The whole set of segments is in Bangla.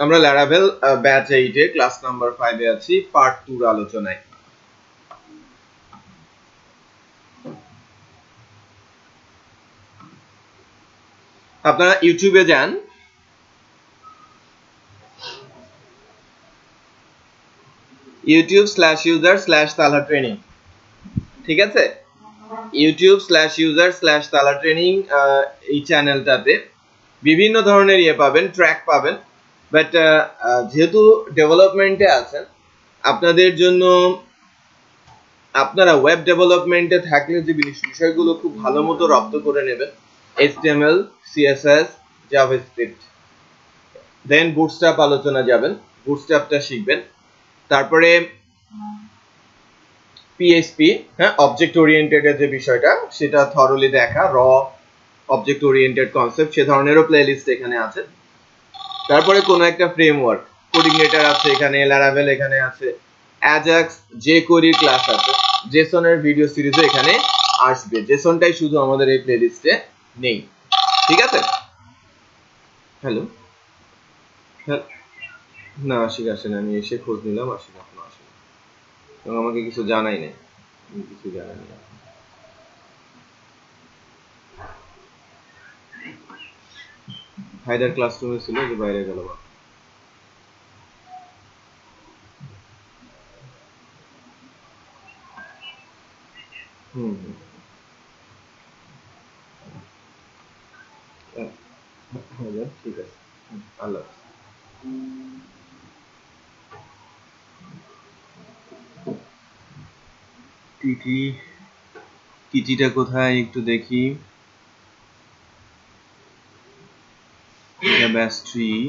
আমরা Laravel ব্যাচ 8 এ ক্লাস নাম্বার 5 এ আছি পার্ট 2 এর আলোচনায়। আপনারা ইউটিউবে যান, youtube/user/tala training, ঠিক আছে? youtube/user/tala training এই চ্যানেলটাতে বিভিন্ন ধরনের পাবেন, ট্র্যাক পাবেন। বাট যেহেতু ডেভেলপমেন্টে আছেন, আপনাদের জন্য আপনারা ওয়েব ডেভেলপমেন্টে থাকলে যে বিষয়গুলো খুব ভালো মতো রপ্ত করে নেবেন, HTML, CSS, JavaScript, দেন বুটস্ট্র্যাপ আলোচনা যাবেন, বুটস্ট্র্যাপটা শিখবেন। তারপরে PHP, হ্যাঁ, অবজেক্ট ওরিয়েন্টেড এর যে বিষয়টা সেটা থরলি দেখা, র অবজেক্ট ওরিয়েন্টেড কনসেপ্ট, সে ধরনেরও প্লেলিস্ট এখানে আছে। তারপরে কোনো একটা ফ্রেমওয়ার্ক, কোডিনেটর আছে এখানে, Laravel এখানে আছে, Ajax, jQuery ক্লাস আছে, JSON এর ভিডিও সিরিজও এখানে আসবে। JSONটাই শুধু আমাদের এই প্লেলিস্টে নেই, ঠিক আছে? হ্যালো, না আশিক আসে না, আমি এসে খোঁজ নিলাম, আশিক এখনো আসে না এবং আমাকে কিছু জানাই নাই, কিছু জানাই নাই। হায়দার ক্লাসরুমে ছিল, যে বাইরে গেল। ঠিক আছে, আল্লাহ। টিটিটা কোথায় একটু দেখি। এটা ব্যাচ 3।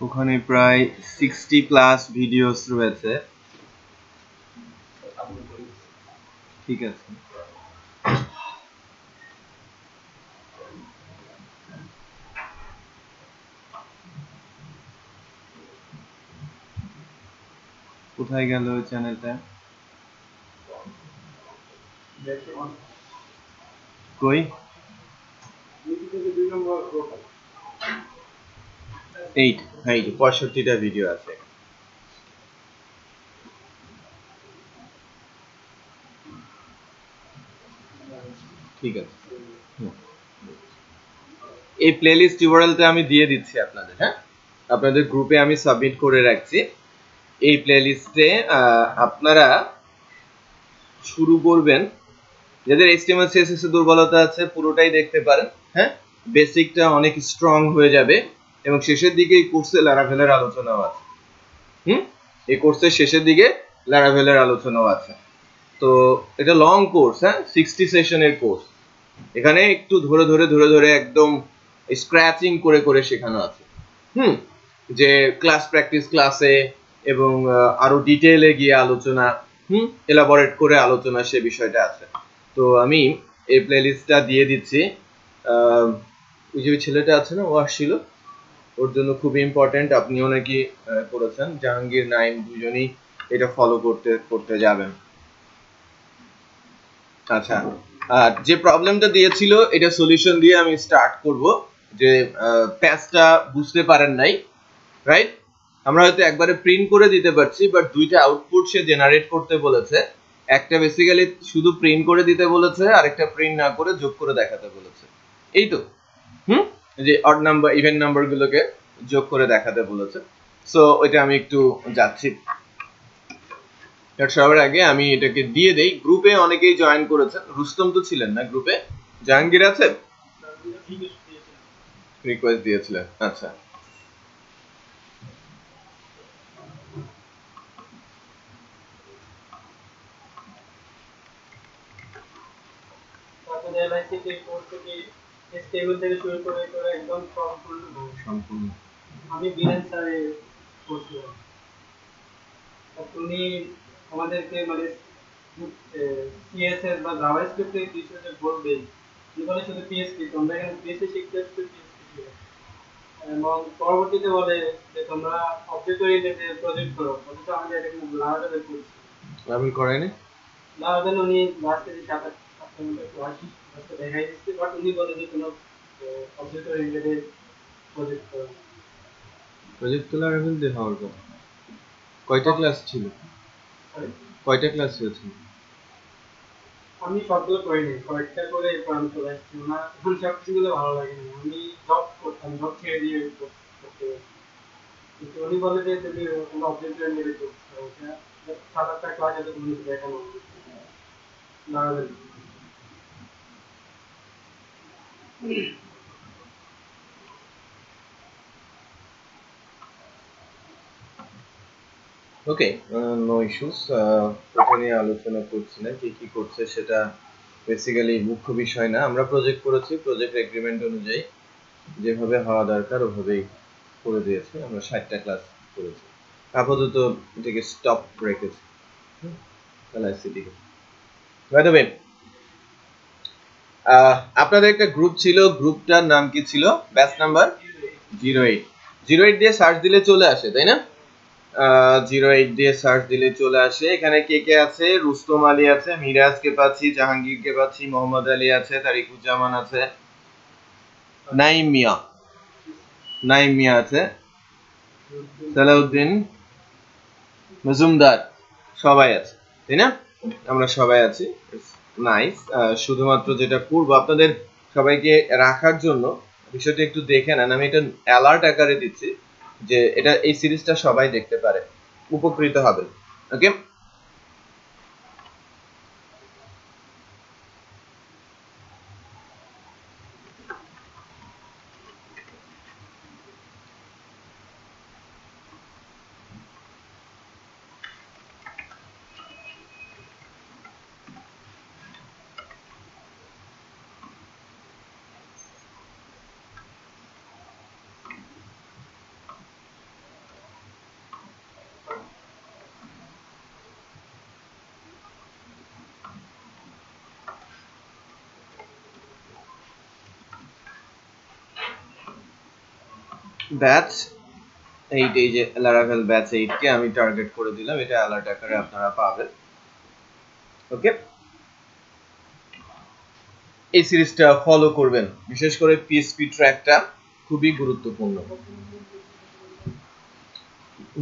ওখানে প্রায় 60 প্লাস ভিডিওস রয়েছে, ঠিক আছে? কোথায় গেল ওই চ্যানেলটা? কই? এই 65টা ভিডিও আছে। ঠিক আছে, এই প্লেলিস্ট ইউআরএলটা আমি দিয়ে দিচ্ছি আপনাদের, হ্যাঁ, আপনাদের গ্রুপে আমি সাবমিট করে রাখছি। এই প্লেলিস্টে আপনারা শুরু করবেন। যাদের HTML CSS এর দুর্বলতা আছে পুরোটাই দেখতে পারেন, হ্যাঁ, বেসিকটা অনেক স্ট্রং হয়ে যাবে এবং শেষের দিকে এই কোর্সে Laravel এর আলোচনাও আছে। এই কোর্সের শেষের দিকে Laravel এর আলোচনাও আছে। তো এটা লং কোর্স, হ্যাঁ, 60 সেশনের কোর্স। এখানে একটু ধরে ধরে একদম স্ক্র্যাচিং করে করে শেখানো আছে। যে ক্লাস প্র্যাকটিস ক্লাসে এবং আরো ডিটেইলে গিয়ে আলোচনা, এলাবোরেট করে আলোচনা, সে বিষয়টা আছে। তো আমি এই প্লেলিস্টটা দিয়ে দিচ্ছি। ওই যে ছেলেটা আছে না, ও আসছিল, ওর জন্য খুব ইম্পর্টেন্ট। আপনিও নাকি করেছেন, জাহাঙ্গীর, নাইম, দুজনেই এটা ফলো করতে যাবেন। আচ্ছা, যে প্রবলেমটা দিয়েছিল এটা সলিউশন দিয়ে আমি স্টার্ট করব। যে প্যাচটা বুঝতে পারেন নাই, রাইট? আমরা হয়তো একবারে প্রিন্ট করে দিতে পারছি, বাট দুইটা আউটপুট সে জেনারেট করতে বলেছে। একটা বেসিক্যালি শুধু প্রিন্ট করে দিতে বলেছে, আর একটা প্রিন্ট না করে যোগ করে দেখাতে বলেছে। এই তো, যে অড নাম্বার ইভেন নাম্বার গুলোকে যোগ করে দেখাতে বলেছে। সো ওইটা আমি একটু যাচ্ছি। সবার আগে আমি এটাকে দিয়ে দেই। গ্রুপে অনেকেই জয়েন করেছেন, রুস্তম তো ছিলেন না গ্রুপে, জাহাঙ্গীর আছে, রিকোয়েস্ট দিয়েছিলেন। আচ্ছা, সম্পূর্ণ আমি বিরেন স্যারের কোর্স করলাম। উনি আমাদেরকে মানে সিএসএস বা জাভাস্ক্রিপ্টের বিষয়ে বলবেন, এখানে শুধু পিএইচপি, তোমরা এখানে পিএইচপি শিখতে আসছো, এবং পরবর্তীতে বলে যে তোমরা অবজেক্ট ওরিয়েন্টেড প্রজেক্ট করো, অথচ আমি এটা কিন্তু লারাভেলে করছি। লারাভেল করায়নি? লারাভেল উনি লাস্টে 7-8 মিনিট ক্লাস দেখাই দিচ্ছে, বাট উনি বলে যে কোনো অবজেক্ট ওরিয়েন্টেড প্রজেক্ট করো। প্রজেক্ট তো লারাভেল দিয়ে হওয়ার কথা। কয়টা ক্লাস ছিল? কয়টা ক্লাস হয়েছে? আমি সবগুলো করিনি, কয়েকটা করে এরপর আমি চলে আসছি। ওনার এখন সব কিছুগুলো ভালো লাগে না, আমি জব করতাম, জব ছেড়ে দিয়ে করতে। কিন্তু উনি বলে যে তুমি কোনো অবজেক্ট ওরিয়েন্টেড করছো, ওটা 7-8টা ক্লাস আছে, তুমি দেখানো লারাভেল। ওকে, নো ইস্যুস। ওটা নিয়ে আলোচনা করছি না, কি করছে সেটা বেসিক্যালি মুখ্য বিষয় না। আমরা প্রজেক্ট করেছি, প্রজেক্ট এগ্রিমেন্ট অনুযায়ী যেভাবে হওয়া দরকার ওভাবেই করে দিয়েছি। আমরা 60টা ক্লাস করেছি, আপাতত এটাকে স্টপ রেখেছি। বাই দ্য ওয়ে, আপনাদের একটা গ্রুপ ছিল, গ্রুপটার নাম কি ছিল? Batch number 08। 08 দিয়ে সার্চ দিলে চলে আসে, তাই না? 08 দিয়ে সার্চ দিলে চলে আসে। এখানে কে কে আছে? রুস্তম আলী আছে, মিরাজকে পাচ্ছি, জাহাঙ্গীরকে পাচ্ছি, মোহাম্মদ আলী আছে, তারিকুজ্জামান আছে, নাইম মিয়া আছে, সালাউদ্দিন মজুমদার, সবাই আছে, তাই না? আমরা সবাই আছি, নাইস। শুধুমাত্র যেটা করবো আপনাদের সবাইকে রাখার জন্য বিষয়টা একটু দেখে নেন। আমি এটা অ্যালার্ট আকারে দিচ্ছি যে এটা এই সিরিজটা সবাই দেখতে পারে, উপকৃত হবে। ওকে, ব্যাচ 8, এই যে লারাভেল ব্যাচ 8 কে আমি টার্গেট করে দিলাম, এটা অ্যালার্ট আকারে আপনারা পাবেন। ওকে, এই সিরিজটা ফলো করবেন, বিশেষ করে পিএসপি ট্র্যাকটা খুবই গুরুত্বপূর্ণ।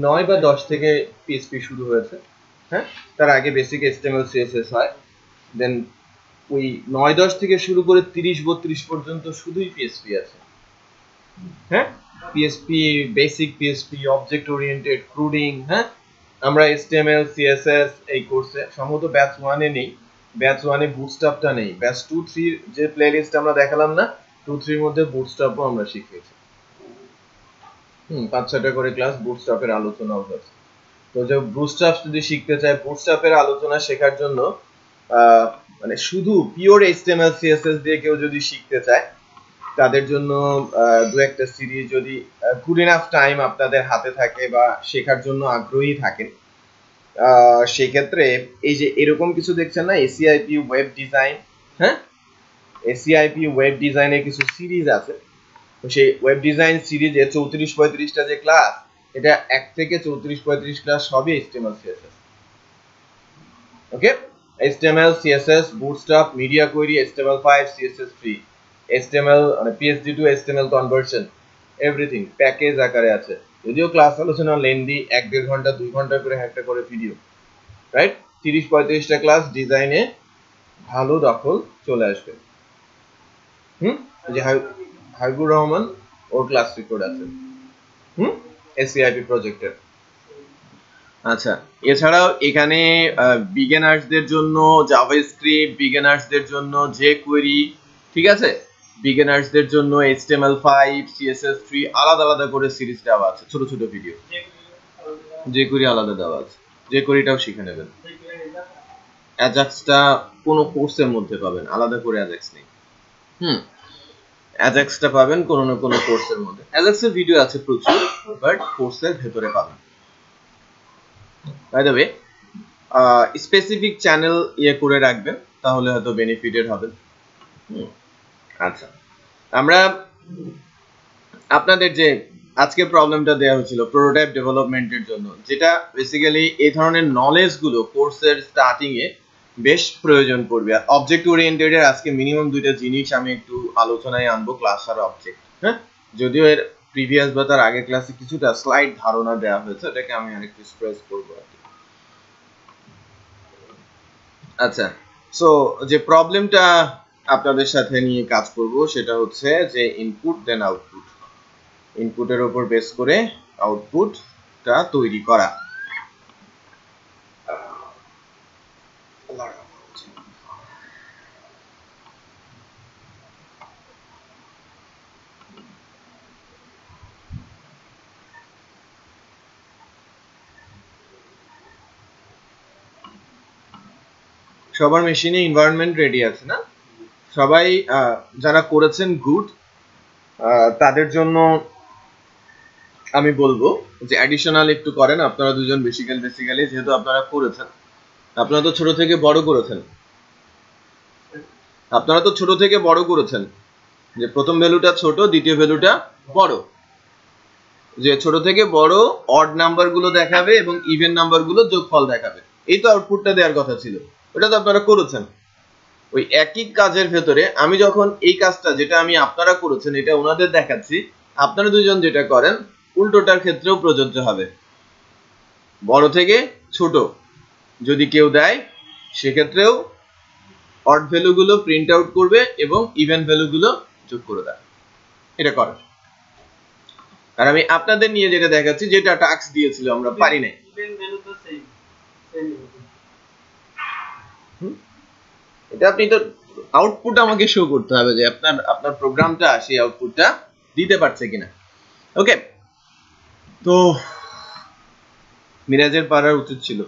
9 বা 10 থেকে পিএসপি শুরু হয়েছে, হ্যাঁ, তার আগে বেসিক HTML CSS হয়, দেন ওই 9-10 থেকে শুরু করে 30-32 পর্যন্ত শুধুই পিএসপি আছে। হ্যাঁ, PSP basic, PSP object oriented, ক্রুডিং। হ্যাঁ, আমরা HTML CSS এই কোর্সে সম্ভবত ব্যাচ 1 এ নেই, ব্যাচ 1 এ বুটস্ট্র্যাপটা নেই। ব্যাচ 2-3 যে প্লেলিস্ট আমরা দেখালাম না, 2-3 মধ্যে বুটস্ট্র্যাপও আমরা শিখিয়েছি। 5-6টা করে ক্লাস বুটস্ট্র্যাপের আলোচনাও হয়েছে। তো যে বুটস্ট্র্যাপ যদি শিখতে চায়, বুটস্ট্র্যাপের আলোচনা শেখার জন্য মানে শুধু পিওর HTML CSS দিয়ে কেউ যদি শিখতে চায়, তাদের জন্য দু একটা সিরিজ, যদি গুড এনাফ টাইম আপনাদের হাতে থাকে বা শেখার জন্য আগ্রহী থাকেন, সেক্ষেত্রে এই যে এরকম কিছু দেখছেন না, ACIP ওয়েব ডিজাইন, হ্যাঁ, ACIP ওয়েব ডিজাইনের কিছু সিরিজ আছে। তো সেই ওয়েব ডিজাইন সিরিজে 34-35টা যে ক্লাস, এটা 1 থেকে 34-35 ক্লাস সবই HTML CSS। Okay, HTML CSS bootstrap, media query, HTML5, CSS3, HTML মানে PSD to HTML conversion, everything package আকারে আছে। যদিও ক্লাস আলোচনা লেন্দি, 1-1.5 ঘন্টা 2 ঘন্টা করে একটা করে ভিডিও, রাইট? 30-35টা ক্লাস ডিজাইনে ভালো দখল চলে আসবে। যে হাবিবুর রহমান, ওর ক্লাস রেকর্ড আছে ACIP প্রজেক্টের। আচ্ছা, এছাড়াও এখানে বিগিনার্সদের জন্য জাভাস্ক্রিপ্ট, বিগিনার্সদের জন্য jQuery, ঠিক আছে, বিগিনার্সদের জন্য HTML5, CSS3 আলাদা আলাদা করে সিরিজ দেওয়া আছে, ছোট ছোট ভিডিও। jQuery আলাদা দেওয়া আছে, jQueryটাও শিখে নেবেন। অ্যাজাক্সটা কোনো কোর্সের মধ্যে পাবেন, আলাদা করে অ্যাজাক্স নেই। অ্যাজাক্সটা পাবেন কোনো না কোনো কোর্সের মধ্যে। অ্যাজাক্সের ভিডিও আছে প্রচুর, বাট কোর্সের ভেতরে পাবেন। By the way, specific channel করে রাখবেন, তাহলে হয়তো বেনিফিটেড হবে। আচ্ছা, আমরা আপনাদের যে আজকে প্রবলেমটা দেওয়া হয়েছিল প্রোটোটাইপ ডেভেলপমেন্টের জন্য, যেটা বেসিক্যালি এই ধরনের নলেজ গুলো কোর্সের স্টার্টিং এ বেশ প্রয়োজন পড়বে। অবজেক্ট ওরিয়েন্টেড এর আজকে মিনিমাম দুইটা জিনিস আমি একটু আলোচনায় আনবো, ক্লাস আর অবজেক্ট। হ্যাঁ, যদিও এর প্রিভিয়াস বা তার আগের ক্লাসে কিছুটা স্লাইড ধারণা দেওয়া হয়েছে, এটাকে আমি আরেকটু স্ট্রেস করবো আর কি। আচ্ছা, সো যে প্রবলেমটা আপনাদের সাথে নিয়ে কাজ করব সেটা হচ্ছে যে ইনপুট দেন আউটপুট, ইনপুটের উপর বেস করে আউটপুটটা তৈরি করা। সবার মেশিনে এনভায়রনমেন্ট রেডি আছে না? সবাই যারা করেছেন গুড, তাদের জন্য আমি বলবো যে অ্যাডিশনাল একটু করেন। আপনারা দুজন বেসিক্যালি যেহেতু আপনারা করেছেন, আপনারা তো ছোট থেকে বড় করেছেন, যে প্রথম ভ্যালুটা ছোট, দ্বিতীয় ভ্যালুটা বড়, যে ছোট থেকে বড় অড নাম্বার গুলো দেখাবে এবং ইভেন নাম্বার গুলো যোগফল দেখাবে। এই তো আউটপুটটা দেওয়ার কথা ছিল, ওটা তো আপনারা করেছেন। ওই একই কাজের ভেতরে আমি যখন এই কাজটা যেটা আমি আপনারা করেছেন এটা ওনাদের দেখাচ্ছি, আপনারা দুজন যেটা করেন উল্টোটার ক্ষেত্রেও প্রযোজ্য হবে। বড় থেকে ছোট যদি কেউ দেয় সেক্ষেত্রেও অড ভ্যালু গুলো প্রিন্ট আউট করবে এবং ইভেন ভ্যালু গুলো যোগ করে দেয়। এটা করেন। আর আমি আপনাদের নিয়ে যেটা দেখাচ্ছি, যেটা টাস্ক দিয়েছিল আমরা পারি নাই, এটা আপনি তো আউটপুট আমাকে শো করতে হবে যে আপনার প্রোগ্রামটা সেই আউটপুটটা দিতে পারছে কিনা। ওকে, তো মিরাজের পারার উচিত ছিল।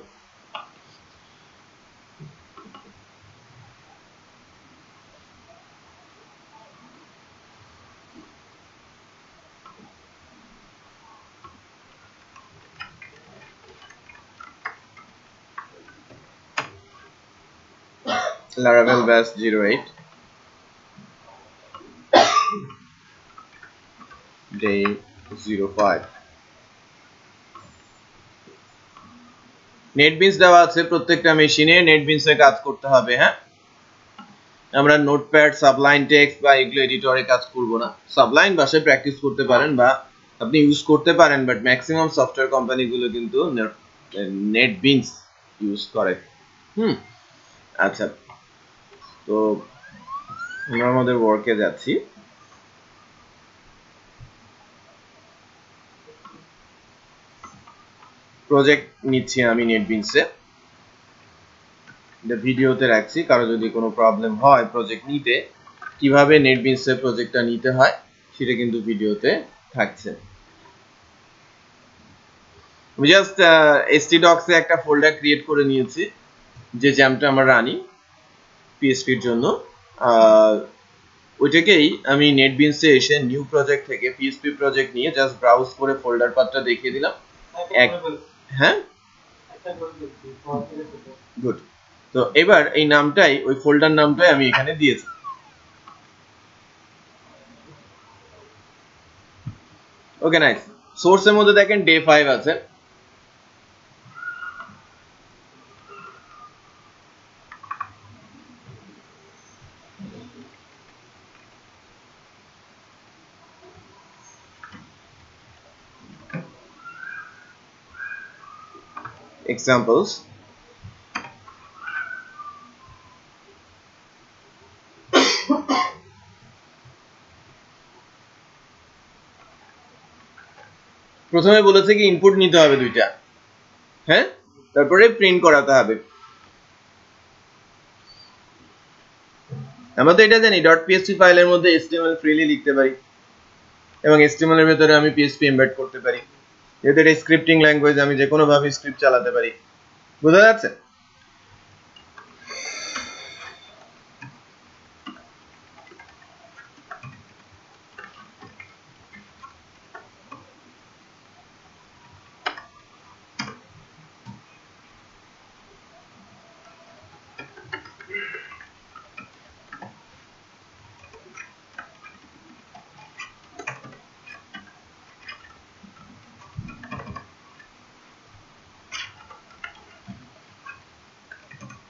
Laravel Bash 08 day 05 নেটবিনস দেওয়া আছে। প্রত্যেকটা মেশিনে নেটবিনসে কাজ করতে হবে। হ্যাঁ, আমরা নোটপ্যাড, সাবলাইন টেক্সট বা এগুলো এডিটরে কাজ করব না। সাবলাইন বাসায় প্র্যাকটিস করতে পারেন বা আপনি ইউজ করতে পারেন, বাট ম্যাক্সিমাম সফটওয়্যার কোম্পানিগুলো কিন্তু নেটবিনস ইউজ করে। আচ্ছা, তো আমরা আমাদের ওয়ার্কে যাচ্ছি। প্রজেক্ট নিচ্ছি আমি নেটবিনসে, এটা ভিডিওতে রাখছি। কারো যদি কোনো প্রবলেম হয় প্রজেক্ট নিতে, কিভাবে নেটবিনসে প্রজেক্টটা নিতে হয় সেটা কিন্তু ভিডিওতে থাকছে। আমি জাস্ট htdocs এ একটা ফোল্ডার ক্রিয়েট করে নিয়েছি, যে জ্যামটা আমরা রানি পিএসপির জন্য। ওইটাকেই আমি নেটবিনসে এসে নিউ প্রজেক্ট থেকে পিএসপি প্রজেক্ট নিয়ে জাস্ট ব্রাউজ করে ফোল্ডার পাথটা দেখিয়ে দিলাম। হ্যাঁ, গুড। তো এবার এই নামটাই, ওই ফোল্ডার নামটাই আমি এখানে দিয়েছি। ওকে, নাইস। সোর্সের মধ্যে দেখেন ডে 5 আছে। এক্সাম্পলস, প্রথমে বলেছে কি ইনপুট নিতে হবে দুইটা, হ্যাঁ, তারপরে প্রিন্ট করাতে হবে। আমরা তো এটা জানি .php ফাইলের মধ্যে HTML ফ্রিলি লিখতে পারি এবং HTML এর ভেতরে আমি PHP এমবেড করতে পারি। যেহেতু এটা স্ক্রিপ্টিং ল্যাঙ্গুয়েজ, আমি যে কোনো ভাবে স্ক্রিপ্ট চালাতে পারি। বোঝা যাচ্ছে?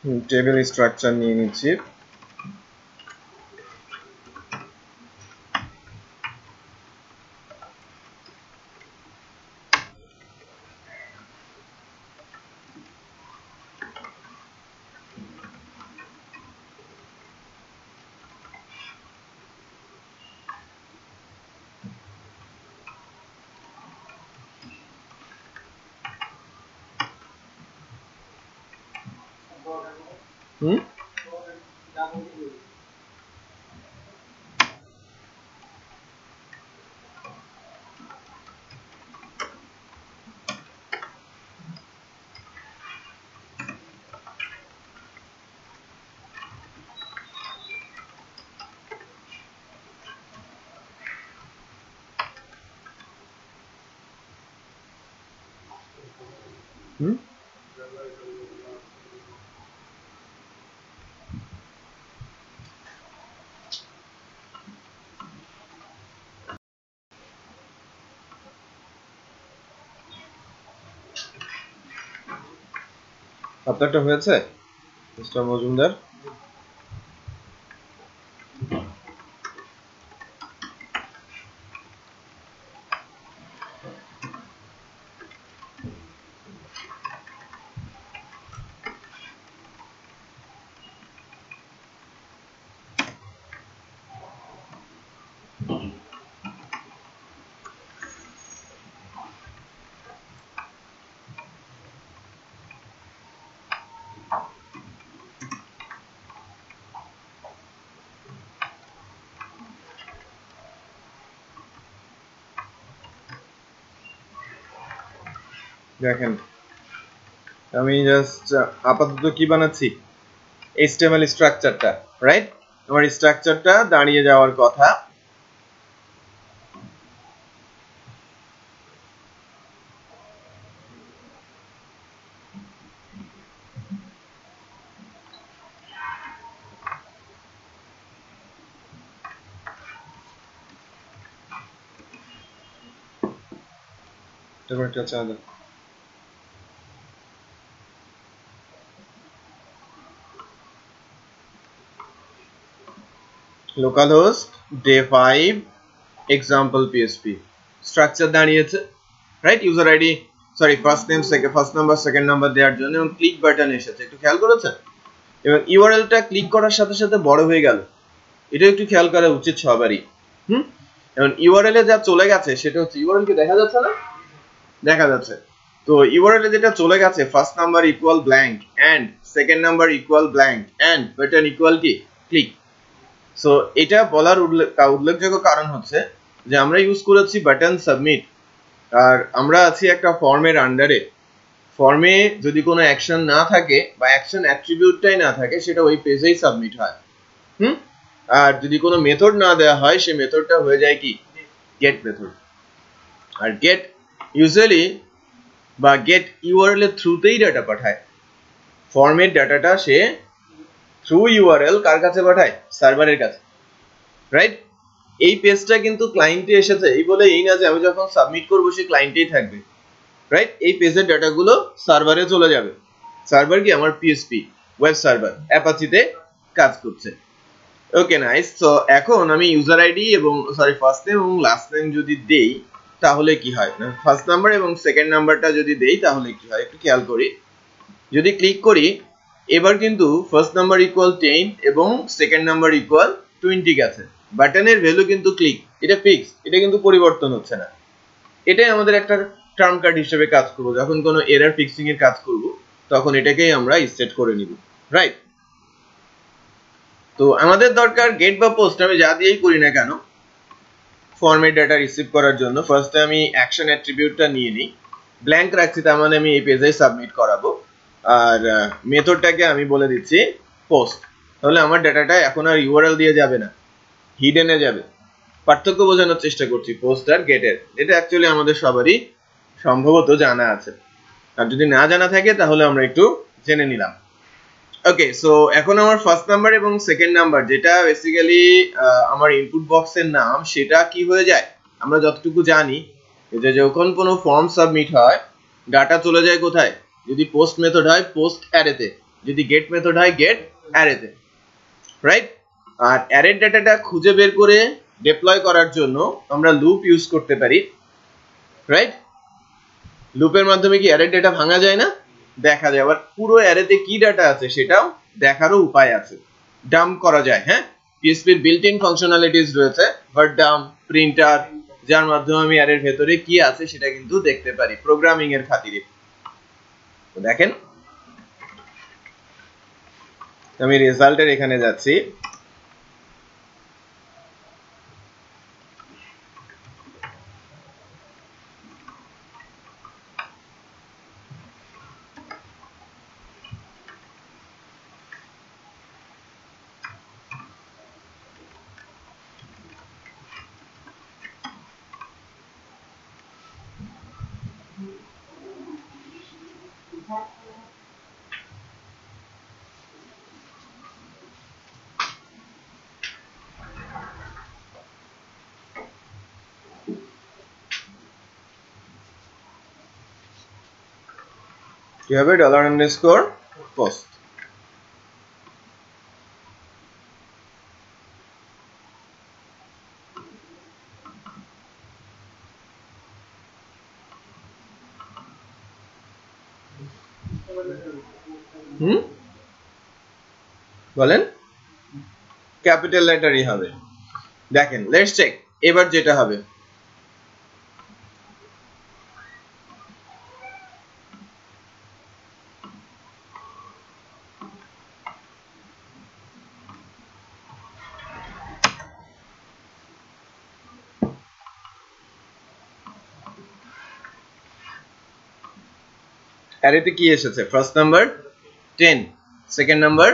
টেবিল স্ট্রাকচার নিয়ে নিচ্ছি। আপনারটা হয়েছে মিস্টার মজুমদার? দেখেন আমি জাস্ট আপাতত কি বানাচ্ছি, HTML স্ট্রাকচারটা, রাইট? আমার স্ট্রাকচারটা দাঁড়িয়ে যাওয়ার কথা। একটা চা দাও। localhost day 5 example PHP structure দাঁড়িয়েছে, right? User ID sorry first name first number second number দেওয়ার জন্য এবং ক্লিক বাটন এসেছে, একটু খেয়াল করেছেন? এবং ইউআরএলটা ক্লিক করার সাথে সাথে বড় হয়ে গেল, এটা একটু খেয়াল করা উচিত সবারই। এবং ইউআরএল এ যা চলে গেছে সেটা হচ্ছে, ইউআরএল কি দেখা যাচ্ছে না? দেখা যাচ্ছে। তো ইউআরএল এ যেটা চলে গেছে, first number equal blank and second number equal blank and button equal কি ক্লিক। সো এটা বলার উল্লেখযোগ্য কারণ হচ্ছে যে আমরা ইউজ করেছি বাটন সাবমিট, আর আমরা আছি একটা ফর্মের আন্ডারে। ফর্মে যদি কোনো অ্যাকশন না থাকে বা অ্যাকশন অ্যাট্রিবিউটটাই না থাকে, সেটা ওই পেজেই সাবমিট হয়। আর যদি কোনো মেথড না দেওয়া হয়, সেই মেথডটা হয়ে যায় কি গেট মেথড। আর গেট ইউজুয়ালি বা গেট ইউআরএল এর থ্রুতেই ডাটা পাঠায়। ফর্মের ডাটাটা সে থ্রু ইউআরএল কার কাছে পাঠায়? সার্ভারের কাছে, রাইট? এই পেজটা কিন্তু ক্লায়েন্টে এসেছে এই বলে এই না যে আমি যখন সাবমিট করব সে ক্লায়েন্টেই থাকবে, রাইট? এই পেজের ডাটাগুলো সার্ভারে চলে যাবে। সার্ভার কি? আমার পিএসপি ওয়েব সার্ভার অ্যাপাচিতে কাজ করছে। Okay nice. সো এখন আমি ইউজার আইডি এবং সরি ফার্স্ট নেম এবং লাস্ট নেম যদি দেই তাহলে কি হয়, না ফার্স্ট নাম্বার এবং সেকেন্ড নাম্বারটা যদি দেই তাহলে কি হয় একটু খেয়াল করি। যদি ক্লিক করি এবার কিন্তু ফার্স্ট নাম্বার ইকুয়াল 10 এবং সেকেন্ড নাম্বার ইকুয়াল 20 গেছে। বাটনের ভ্যালু কিন্তু ক্লিক, এটা ফিক্স, এটা কিন্তু পরিবর্তন হচ্ছে না। এটাই আমাদের একটা টার্ম কার্ড হিসেবে কাজ করব, যখন কোনো এরর ফিক্সিং এর কাজ করব তখন এটাকেই আমরা সেট করে নিব, রাইট? তো আমাদের দরকার গেট বা পোস্ট, আমি যা দিয়েই করি না কেন ফর্মেট ডাটা রিসিভ করার জন্য ফার্স্টে আমি অ্যাকশন অ্যাট্রিবিউটটা নিয়ে নিই, ব্ল্যাঙ্ক রাখছি, তার মানে আমি এই পেজে সাবমিট করাবো। আর মেথডটাকে আমি বলে দিচ্ছি পোস্ট, তাহলে আমার ডাটাটা এখন আর ইউআরএল দিয়ে যাবে না, হিডেনে যাবে। পার্থক্য বোঝানোর চেষ্টা করছি পোস্ট আর গেটের, এটা অ্যাকচুয়ালি আমাদের সবারই সম্ভবত জানা আছে, আর যদি না জানা থাকে তাহলে আমরা একটু জেনে নিলাম। ওকে, সো এখন আমার ফার্স্ট নাম্বার এবং সেকেন্ড নাম্বার যেটা বেসিক্যালি আমার ইনপুট বক্সের নাম, সেটা কি হয়ে যায় আমরা যতটুকু জানি যে যখন কোনো ফর্ম সাবমিট হয় ডাটা চলে যায় কোথায়? যদি পোস্ট মেথড হয় পোস্ট অ্যারেতে, যদি গেট মেথড হয় গেট অ্যারেতে, রাইট? আর অ্যারে ডাটাটা খুঁজে বের করে ডিপ্লয় করার জন্য আমরা লুপ ইউজ করতে পারি, রাইট? লুপের মাধ্যমে কি অ্যারে ডাটা ভাঙা যায় না? দেখা যায়। আবার পুরো অ্যারেতে কি ডাটা আছে সেটাও দেখারও উপায় আছে, ডাম্প করা যায়। হ্যাঁ, পিএসপির বিল্ট ইন ফাংশনালিটিস রয়েছে, বাট ডাম্প, প্রিন্টার, যার মাধ্যমে আমি অ্যারের ভেতরে কি আছে সেটা কিন্তু দেখতে পারি প্রোগ্রামিং এর খাতিরে। তো দেখেন আমি রেজাল্টের এখানে যাচ্ছি, কি হবে $_post। বলেন ক্যাপিটাল লেটারই হবে। দেখেন লেটস চেক এবার যেটা হবে, অ্যারেতে কি এসেছে? ফার্স্ট নাম্বার 10, সেকেন্ড নাম্বার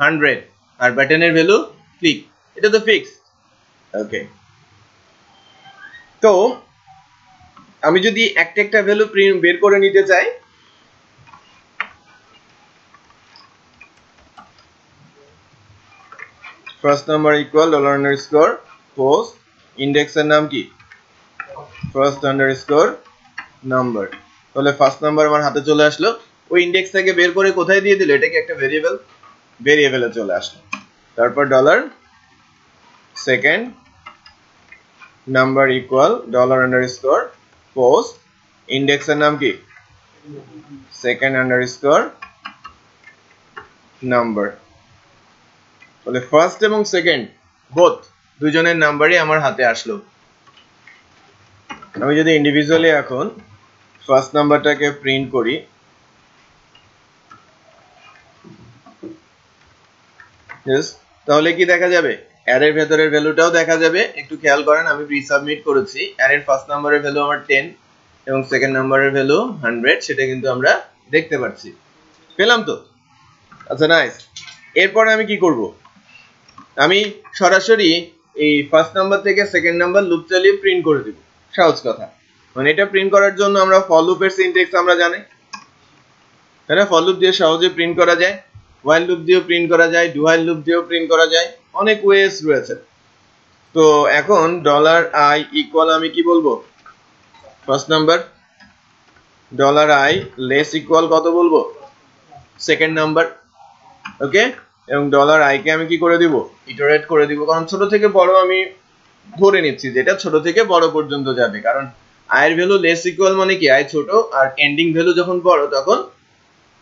100, আর বাটনের ভ্যালু ক্লিক, এটা তো ফিক্স। ওকে, তো আমি যদি একটা একটা ভ্যালু বের করে নিতে চাই, ফার্স্ট নাম্বার ইকুয়াল $_post, ইন্ডেক্সের নাম কি? First underscore number. তাহলে ফার্স্ট নাম্বার আমার হাতে চলে আসলো, ওই ইন্ডেক্স থেকে বের করে কোথায় দিয়ে দিল? এটাকে একটা ভেরিয়েবলে চলে আসলো। তারপর $second নাম্বার ইকুয়াল $_post, ইন্ডেক্সের নাম কি? Second underscore number. তাহলে ফার্স্ট এবং সেকেন্ড বোথ দুজনের নাম্বারই আমার হাতে আসলো। আমি যদি ইন্ডিভিজুয়ালি এখন ফার্স্ট নাম্বারটাকে প্রিন্ট করি, তাহলে কি দেখা যাবে? অ্যারের ভেতরের ভ্যালুটাও দেখা যাবে। একটু খেয়াল করেন, আমি রিসাবমিট করেছি, অ্যারের ফার্স্ট নাম্বারের ভ্যালু আমার 10 এবং সেকেন্ড নাম্বারের ভ্যালু 100, সেটা কিন্তু আমরা দেখতে পাচ্ছি। পেলাম তো? আচ্ছা নাইস। এরপরে আমি কি করব? আমি সরাসরি এই ফার্স্ট নাম্বার থেকে সেকেন্ড নাম্বার লুপ চালিয়ে প্রিন্ট করে দিব। সহজ কথা। মানে এটা প্রিন্ট করার জন্য আমরা ফর লুপের সিনট্যাক্স আমরা জানি, তাই না? ফর লুপ দিয়ে সহজে প্রিন্ট করা যায়, while লুপ দিয়েও প্রিন্ট করা যায়, do while লুপ দিয়েও প্রিন্ট করা যায়, অনেক ওয়েস রয়েছে। তো এখন $i ইকুয়াল আমি কি বলবো? First number, $i less equal কত বলবো? Second number. ওকে, এবং $i কে আমি কি করে দিব? ইটারেট করে দিব, কারণ ছোট থেকে বড় আমি ধরে নিচ্ছি যেটা ছোট থেকে বড় পর্যন্ত যাবে, কারণ i এর ভ্যালু লেস ইকুয়াল মানে কি i ছোট, আর এন্ডিং ভ্যালু যখন বড় তখন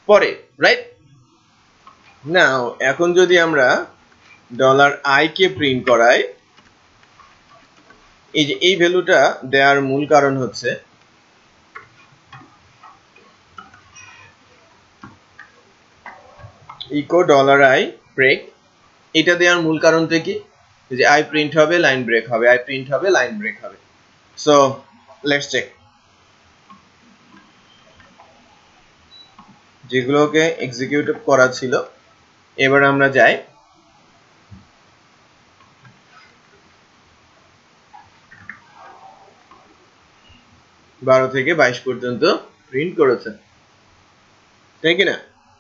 পরে, রাইট? নাও এখন যদি আমরা $i কে প্রিন্ট করাই, এই যে এই ভ্যালুটা দেওয়ার মূল কারণ হচ্ছে ইকো $i ব্রেক, এটা দেওয়ার মূল কারণটা কি? যে i প্রিন্ট হবে, লাইন ব্রেক হবে, i প্রিন্ট হবে, লাইন ব্রেক হবে। সো লেটস চেক, যেগুলোকে এক্সিকিউট করা ছিল, এবার আমরা যাই বারো থেকে 22 পর্যন্ত প্রিন্ট করেছে, তাই কিনা?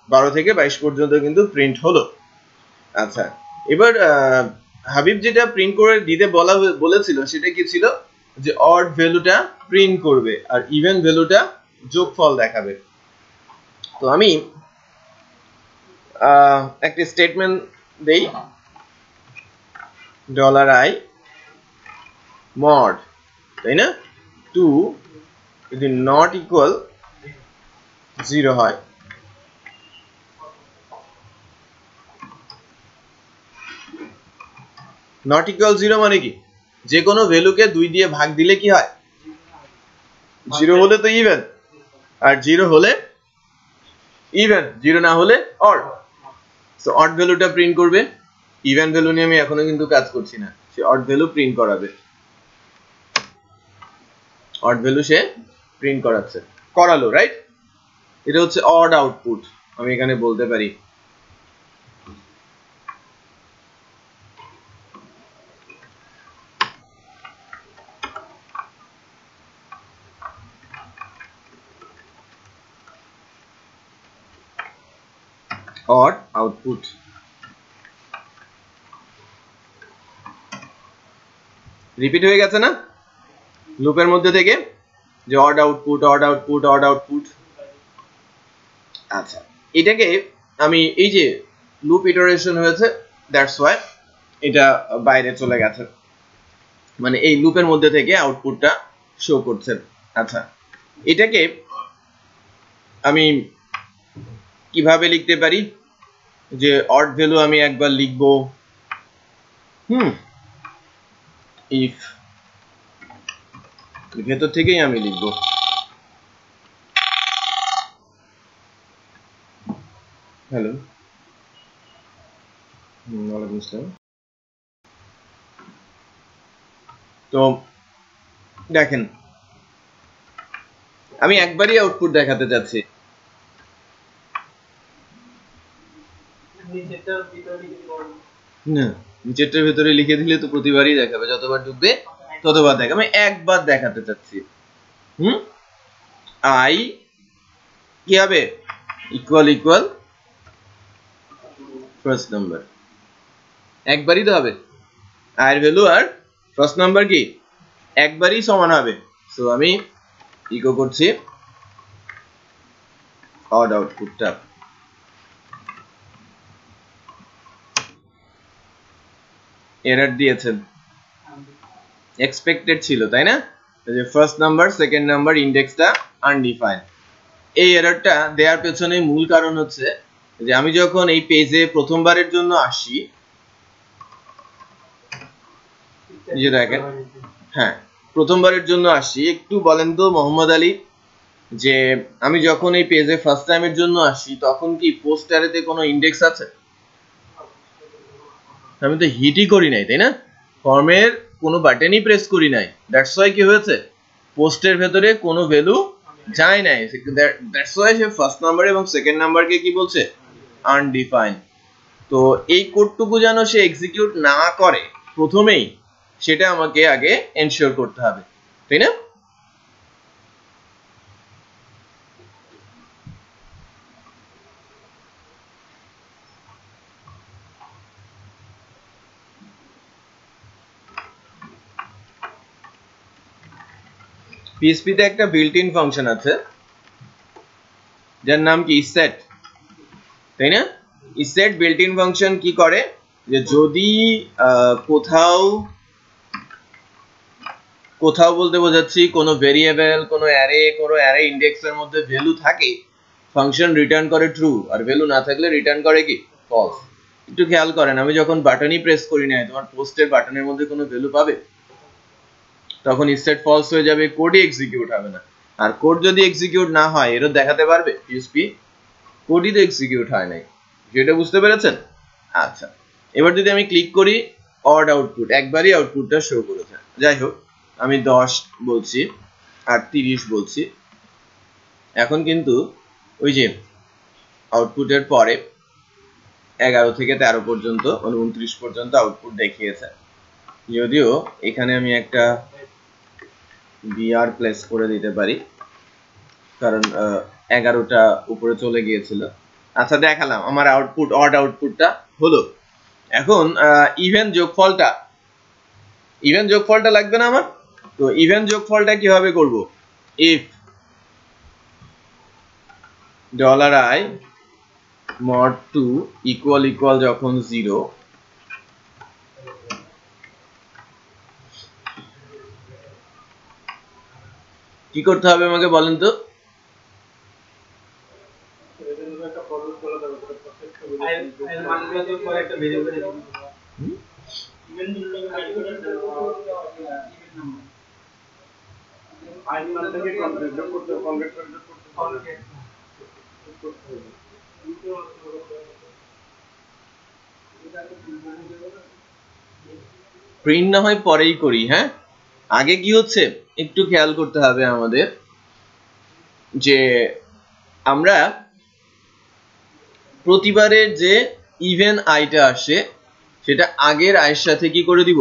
12 থেকে 22 পর্যন্ত কিন্তু প্রিন্ট হলো। আচ্ছা, এবার হাবিব যেটা প্রিন্ট করে দিতে বলেছিল সেটা কি ছিল? যে অড ভ্যালুটা প্রিন্ট করবে আর ইভেন ভ্যালুটা যোগফল দেখাবে। তো আমি একটা স্টেটমেন্ট দেই, $i mod, তাই না, 2 যদি নট ইকুয়াল 0 হয়, নট ইকুয়াল 0 মানে কি, যে কোনো ভ্যালুকে 2 দিয়ে ভাগ দিলে কি হয়, 0 হলে তো ইভেন, আর 0 হলে ইভেন, 0 না হলে অড। সো অড ভ্যালুটা প্রিন্ট করবে, ইভেন ভ্যালু নিয়ে আমি এখনো কিন্তু কাজ করছি না, সে অড ভ্যালু প্রিন্ট করাবে, অড ভ্যালু সে প্রিন্ট করাচ্ছে, করালো, রাইট? এটা হচ্ছে অড আউটপুট, আমি এখানে বলতে পারি। অড আউটপুট রিপিট হয়ে গেছে না লুপের মধ্যে থেকে, যে odd output, odd output, odd output. আচ্ছা, এটাকে আমি এই যে লুপ ইটারেশন হয়েছে, দ্যাটস ওয়াই এটা বাইরে চলে গেছে, মানে এই লুপের মধ্যে থেকে আউটপুটটা শো করছে। আচ্ছা, এটাকে আমি কিভাবে লিখতে পারি, যে অড ভ্যালু আমি একবার লিখবো, ইফ, ভেতর থেকেই আমি লিখবো, হ্যালো, ওয়ালাইকুম আসসালাম। তো দেখেন, আমি একবারই আউটপুট দেখাতে চাচ্ছি, না নিচেরটার ভেতরে লিখে দিলে তো প্রতিবারই দেখাবে, যতবার ঢুকবে ততবার দেখাবে, আমি একবার দেখাতে চাচ্ছি। আই কি হবে, ইকুয়াল ইকুয়াল ফার্স্ট নাম্বার, একবারই তো হবে, আয়ের ভ্যালু আর ফার্স্ট নাম্বার কি একবারই সমান হবে। সো আমি ইকো করছি অড আউটপুটটা, এরর দিয়েছেন, এক্সপেক্টেড ছিল তাই না, যে ফার্স্ট নাম্বার সেকেন্ড নাম্বার ইন্ডেক্সটা আনডিফাইন্ড। এই এররটা দেওয়ার পেছনে মূল কারণ হচ্ছে যে আমি যখন এই পেজে প্রথমবারের জন্য আসি, যে দেখেন, হ্যাঁ প্রথমবারের জন্য আসি, একটু বলেন তো মোহাম্মদ আলী, যে আমি যখন এই পেজে ফার্স্ট টাইমের জন্য আসি তখন কি পোস্ট অ্যারেতে কোনো ইন্ডেক্স আছে? আমি তো হিটই করি নাই, তাই না, ফর্মের কোনো বাটনই প্রেস করি নাই, দ্যাটস ওয়াই কি হয়েছে, পোস্টের ভেতরে কোনো ভ্যালু যায় নাই, that's why say first number এবং সেকেন্ড নাম্বারকে কি বলছে, আনডিফাইন্ড। তো এই কোডটুকু যেন সে এক্সিকিউট না করে প্রথমেই, সেটা আমাকে আগে এনশিওর করতে হবে, তাই না? PHP তে একটা বিল্ট ইন ফাংশন আছে যার নাম কি ইসেট, তাই না? ইসেট বিল্ট ইন ফাংশন কি করে, যে যদি কোথাও বলতে বোঝাচ্ছি কোনো ভেরিয়েবল, কোনো অ্যারে ইন্ডেক্সের মধ্যে ভ্যালু থাকে, ফাংশন রিটার্ন করে ট্রু, আর ভ্যালু না থাকলে রিটার্ন করে কি ফলস। একটু খেয়াল করেন, আমি যখন বাটনই প্রেস করি না, তোমার পোস্টের বাটনের মধ্যে কোনো ভ্যালু পাবে, তখন ইসেট ফলস হয়ে যাবে, কোডই এক্সিকিউট হবে না। আর কোড যদি এক্সিকিউট না হয় এরর দেখাতে পারবে PHP? কোডই তো এক্সিকিউট হয় নাই, যেটা বুঝতে পেরেছেন? আচ্ছা, এবার যদি আমি ক্লিক করি, অড আউটপুট, একবারই আউটপুটটা শো করেছে। যাই হোক, আমি 10 বলছি আর 30 বলছি, এখন কিন্তু ওই যে আউটপুটের পরে 11 থেকে 13 পর্যন্ত, 29 পর্যন্ত আউটপুট দেখিয়েছে, যদিও এখানে আমি একটা বিআর প্লেস করে দিতে পারি, কারণ 11টা উপরে চলে গিয়েছিল। আচ্ছা, দেখালাম আমার আউটপুট, অড আউটপুটটা হলো। এখন ইভেন যোগফলটা লাগবে না আমার, তো ইভেন যোগফলটা কিভাবে করব, if $i mod 2 equal equal যখন 0, কি করতে হবে আমাকে বলেন তো? প্রিন্ট না হয় পরেই করি, হ্যাঁ? আগে কি হচ্ছে একটু খেয়াল করতে হবে আমাদের, যে আমরা প্রতিবারের যে ইভেন আইটা আসে সেটা আগের আয়ের সাথে কি করে দিব,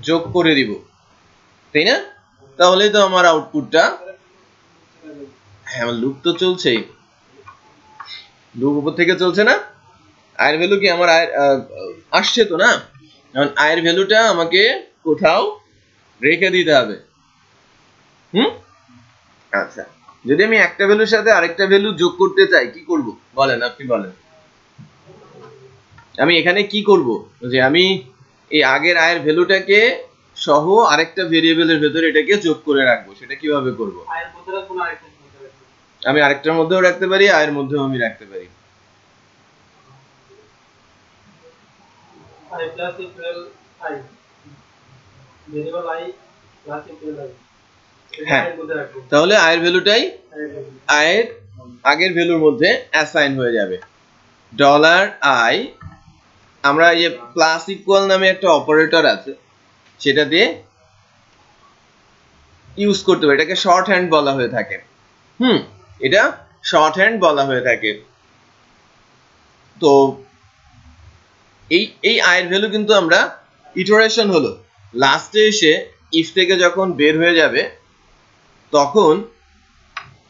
যোগ করে দিব, তাই না? তাহলে তো আমার আউটপুটটা, হ্যাঁ আমার লুপ তো চলছেই, লুপ উপর থেকে চলছে না, আয়ের ভ্যালু কি আমার আয়ের আসছে তো না, কারণ আয়ের ভ্যালুটা আমাকে কোথাও রেখে দিতে হবে। আচ্ছা, যদি আমি একটা ভ্যালুর সাথে আরেকটা ভ্যালু যোগ করতে চাই কি করব বলেন, আপনি বলেন। আমি এখানে কি করব, যে আমি এই আগের আয়ের ভ্যালুটাকে সহ আরেকটা ভেরিয়েবলের ভেতরে এটাকে যোগ করে রাখবো, সেটা কিভাবে করব? আমি আরেকটার মধ্যেও রাখতে পারি, আয়ের মধ্যেও আমি রাখতে পারি। হ্যাঁ, তাহলে আয়ের ভ্যালুটাই আয়ের আগের ভ্যালুর মধ্যে অ্যাসাইন হয়ে যাবে। $i, আমরা এই প্লাস ইকুয়াল নামে একটা অপারেটর আছে সেটা দিয়ে ইউজ করতে হবে, এটাকে শর্ট হ্যান্ড বলা হয়ে থাকে। এটা শর্ট হ্যান্ড বলা হয়ে থাকে। তো এই আয়ের ভ্যালু কিন্তু আমরা ইটারেশন হলো লাস্টে এসে ইফ থেকে যখন বের হয়ে যাবে তখন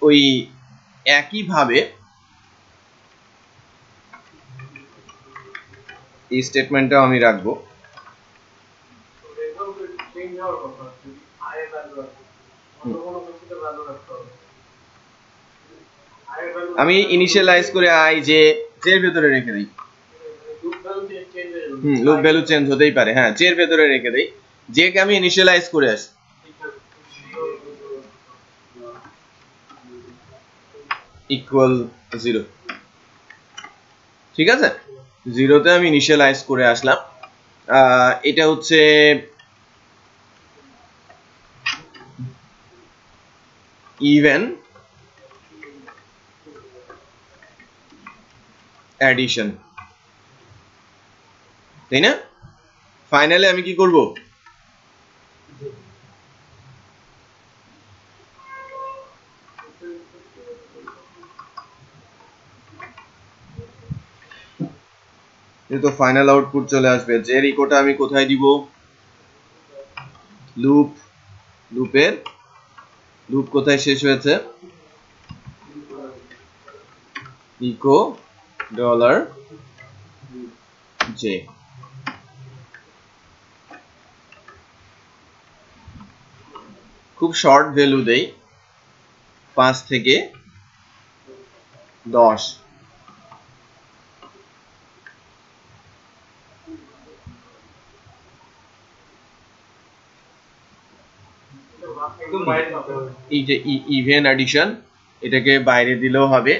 ওই একইভাবে এই স্টেটমেন্টটাও আমি রাখবো। আমি ইনিশিয়ালাইজ করে আই যে এর ভেতরে রেখে দিই, লুপ ভ্যালু চেঞ্জ হতেই পারে, হ্যাঁ জে এর ভেতরে রেখে দেই, জে কে আমি ইনিশিয়ালাইজ করে আসি ইকুয়াল 0, ঠিক আছে? 0 তে আমি ইনিশিয়ালাইজ করে আসলাম। এটা হচ্ছে ইভেন অ্যাডিশন, তাই না? ফাইনালি আমি কি করব, তো ফাইনাল আউটপুট চলে আসবে। যে ইকোটা আমি কোথায় দিব, লুপ, লুপের লুপ কোথায় শেষ হয়েছে, ইকো $j। খুব শর্ট ভ্যালু দেই, 5 থেকে 10। এই যে ইভেন অ্যাডিশন, এটাকে বাইরে দিলেও হবে।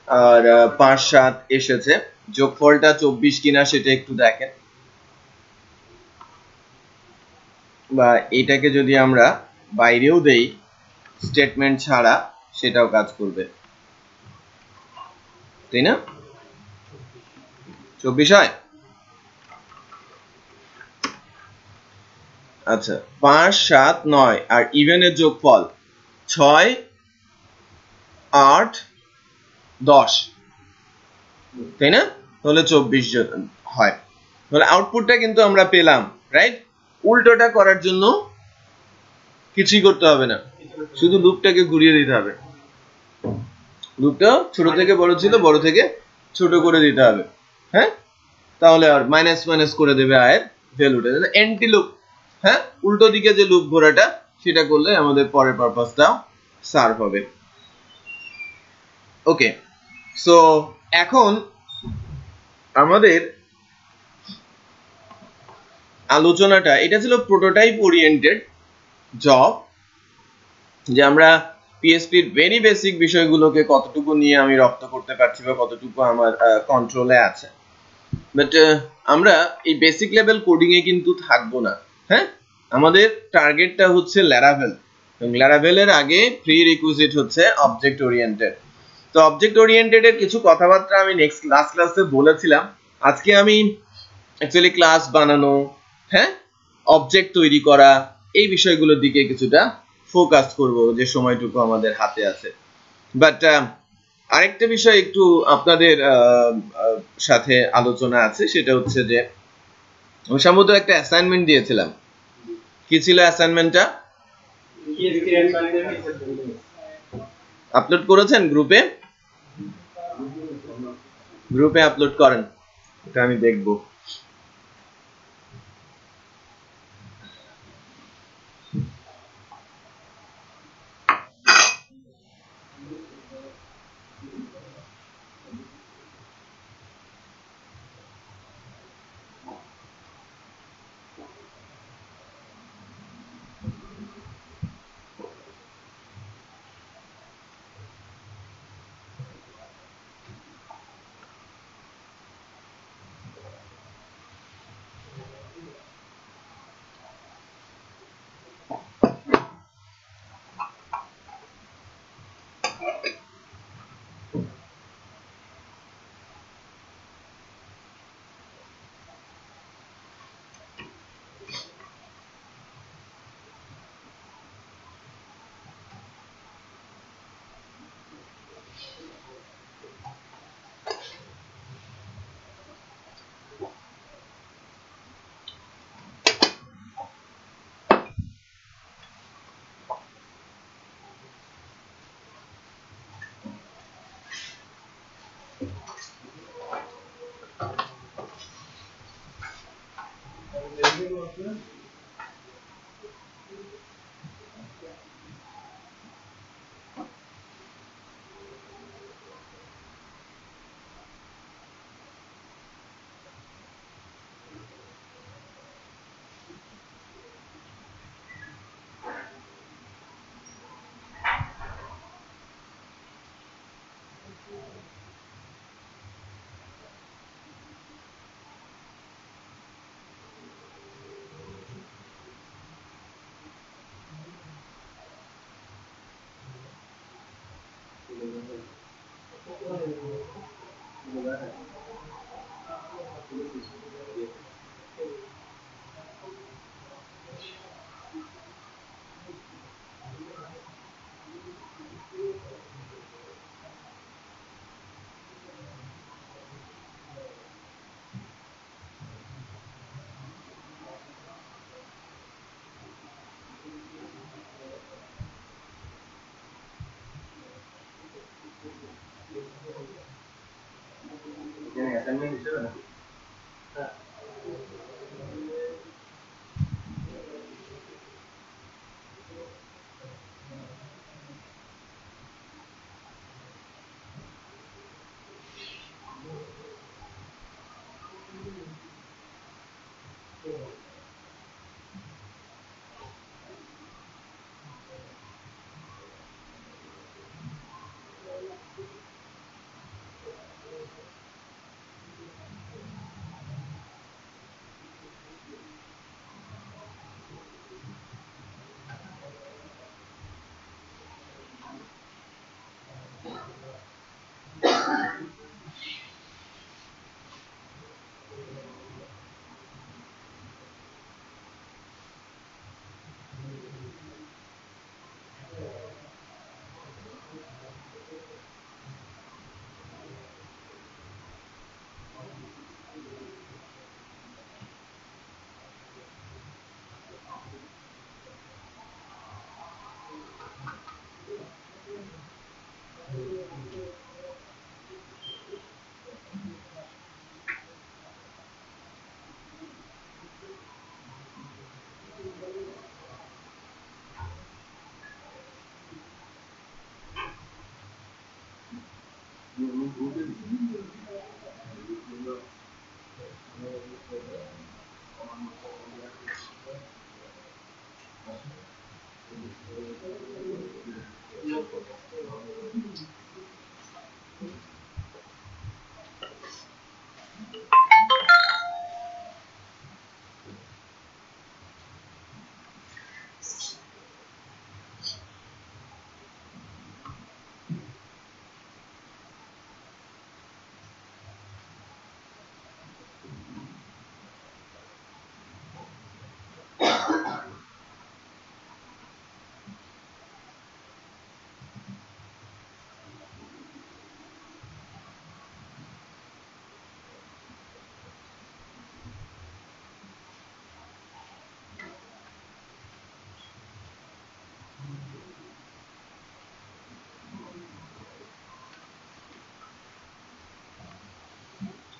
আর 5 7 এসেছে, যোগফলটা 24 কিনা সেটা একটু দেখেন, বা এটাকে যদি আমরা বাইরেও দেই স্টেটমেন্ট ছাড়া সেটাও কাজ করবে, তাই না? 24 হয়। আচ্ছা, 5 7 9 আর ইভেনের যোগফল 6 8 10, তাই না? তাহলে 24 হয়। তাহলে আউটপুটটা কিন্তু আমরা পেলাম, রাইট? উল্টোটা করার জন্য কিছুই করতে হবে না, শুধু লুপটাকে ঘুরিয়ে দিতে হবে। লুপটা ছোট থেকে বড় ছিল, বড় থেকে ছোট করে দিতে হবে, হ্যাঁ? তাহলে আর মাইনাস মাইনাস করে দেবে আয়ের ভ্যালুটা, এন্টি লুপ, হ্যাঁ? উল্টো দিকে যে লুপ ঘোরাটা সেটা করলে আমাদের পরের পারপাসটা সার্ভ হবে। ওকে, সো এখন আমাদের আলোচনাটা এটা ছিল প্রোটোটাইপ ওরিয়েন্টেড জব, যে আমরা পিএসপির ভেরি বেসিক বিষয়গুলোকে কতটুকু নিয়ে আমি রপ্ত করতে পারছি বা কতটুকু আমার কন্ট্রোলে আছে। বাট আমরা এই বেসিক লেভেল কোডিং এ কিন্তু থাকবো না। হ্যাঁ, আমাদের টার্গেটটা হচ্ছে ল্যারাভেল, এবং ল্যারাভেলের আগে প্রি রিকুইজিট হচ্ছে অবজেক্ট ওরিয়েন্টেড। তো অবজেক্ট ওরিয়েন্টেড এর কিছু কথাবার্তা আমি নেক্সট লাস্ট ক্লাসে বলেছিলাম। আজকে আমি অ্যাকচুয়ালি ক্লাস বানানো, হ্যাঁ, অবজেক্ট তৈরি করা, এই বিষয়গুলোর দিকে কিছুটা ফোকাস করব যে সময়টুকু আমাদের হাতে আছে। বাট আরেকটা বিষয় একটু আপনাদের সাথে আলোচনা আছে, সেটা হচ্ছে যে আমি সম্ভবত একটা অ্যাসাইনমেন্ট দিয়েছিলাম। কি ছিল অ্যাসাইনমেন্টটা? আপলোড করেছেন গ্রুপে? গ্রুপে আপলোড করেন, এটা আমি দেখব।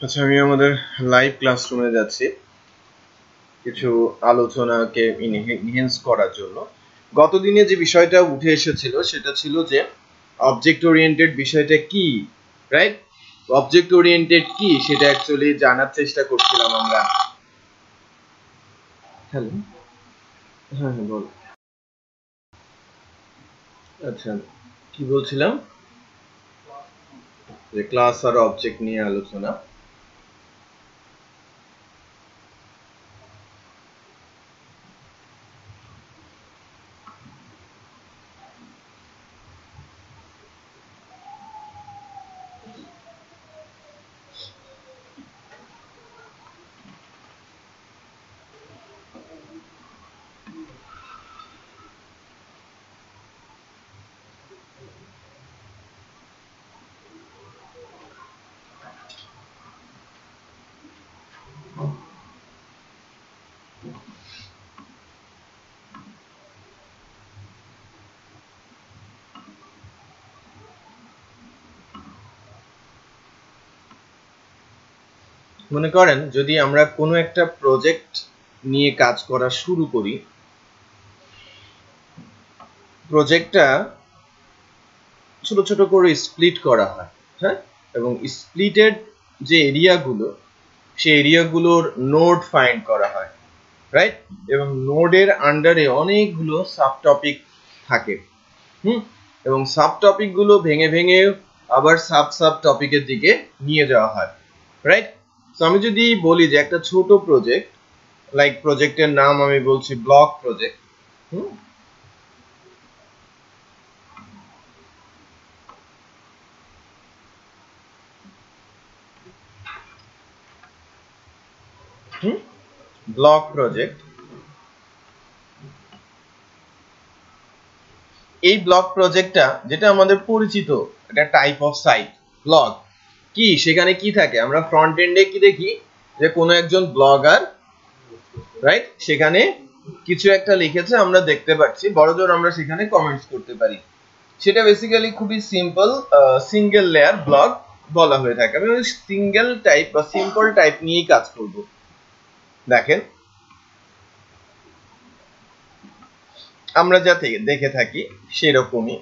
আচ্ছা, আমি আমাদের লাইভ ক্লাসরুমে যাচ্ছি কিছু আলোচনাকে ইনহ্যান্স করার জন্য। গতদিনে যে বিষয়টা উঠে এসেছিল সেটা ছিল যে অবজেক্ট ওরিয়েন্টেড বিষয়টা কি, রাইট? অবজেক্ট ওরিয়েন্টেড কি সেটা অ্যাকচুয়ালি জানার চেষ্টা করছিলাম আমরা। হ্যালো, হ্যাঁ হ্যাঁ বল। আচ্ছা, কি বলছিলাম? যে ক্লাস আর অবজেক্ট নিয়ে আলোচনা। মনে করেন যদি আমরা কোনো একটা প্রজেক্ট নিয়ে কাজ করা শুরু করি, প্রজেক্টটা ছোট ছোট করে স্প্লিট করা হয়, হ্যাঁ, এবং স্প্লিটেড যে এরিয়াগুলো সেই এরিয়াগুলোর নোড ফাইন্ড করা হয়, রাইট? এবং নোডের আন্ডারে অনেকগুলো সাব টপিক থাকে, এবং সাব টপিকগুলো ভেঙে ভেঙে আবার সাব টপিকের দিকে নিয়ে যাওয়া হয়, রাইট? তো আমি যদি বলি যে একটা ছোট প্রজেক্ট, লাইক প্রজেক্টের নাম আমি বলছি ব্লক প্রজেক্ট, ব্লক প্রজেক্ট। এই ব্লক প্রজেক্টটা যেটা আমাদের পরিচিত, এটা টাইপ অফ সাইট ব্লগ। কি সেখানে কি থাকে? আমরা ফ্রন্ট এন্ডে কি দেখি যে কোনো একজন ব্লগার, রাইট, সেখানে কিছু একটা লিখেছে আমরা দেখতে পাচ্ছি, বড়জোর আমরা সেখানে কমেন্টস করতে পারি। সেটা বেসিক্যালি খুবই সিম্পল সিঙ্গেল লেয়ার ব্লগ বলা হয়ে থাকে। আমি সিঙ্গেল টাইপ বা সিম্পল টাইপ নিয়েই কাজ করব। দেখেন, আমরা যা দেখে থাকি সেরকমই।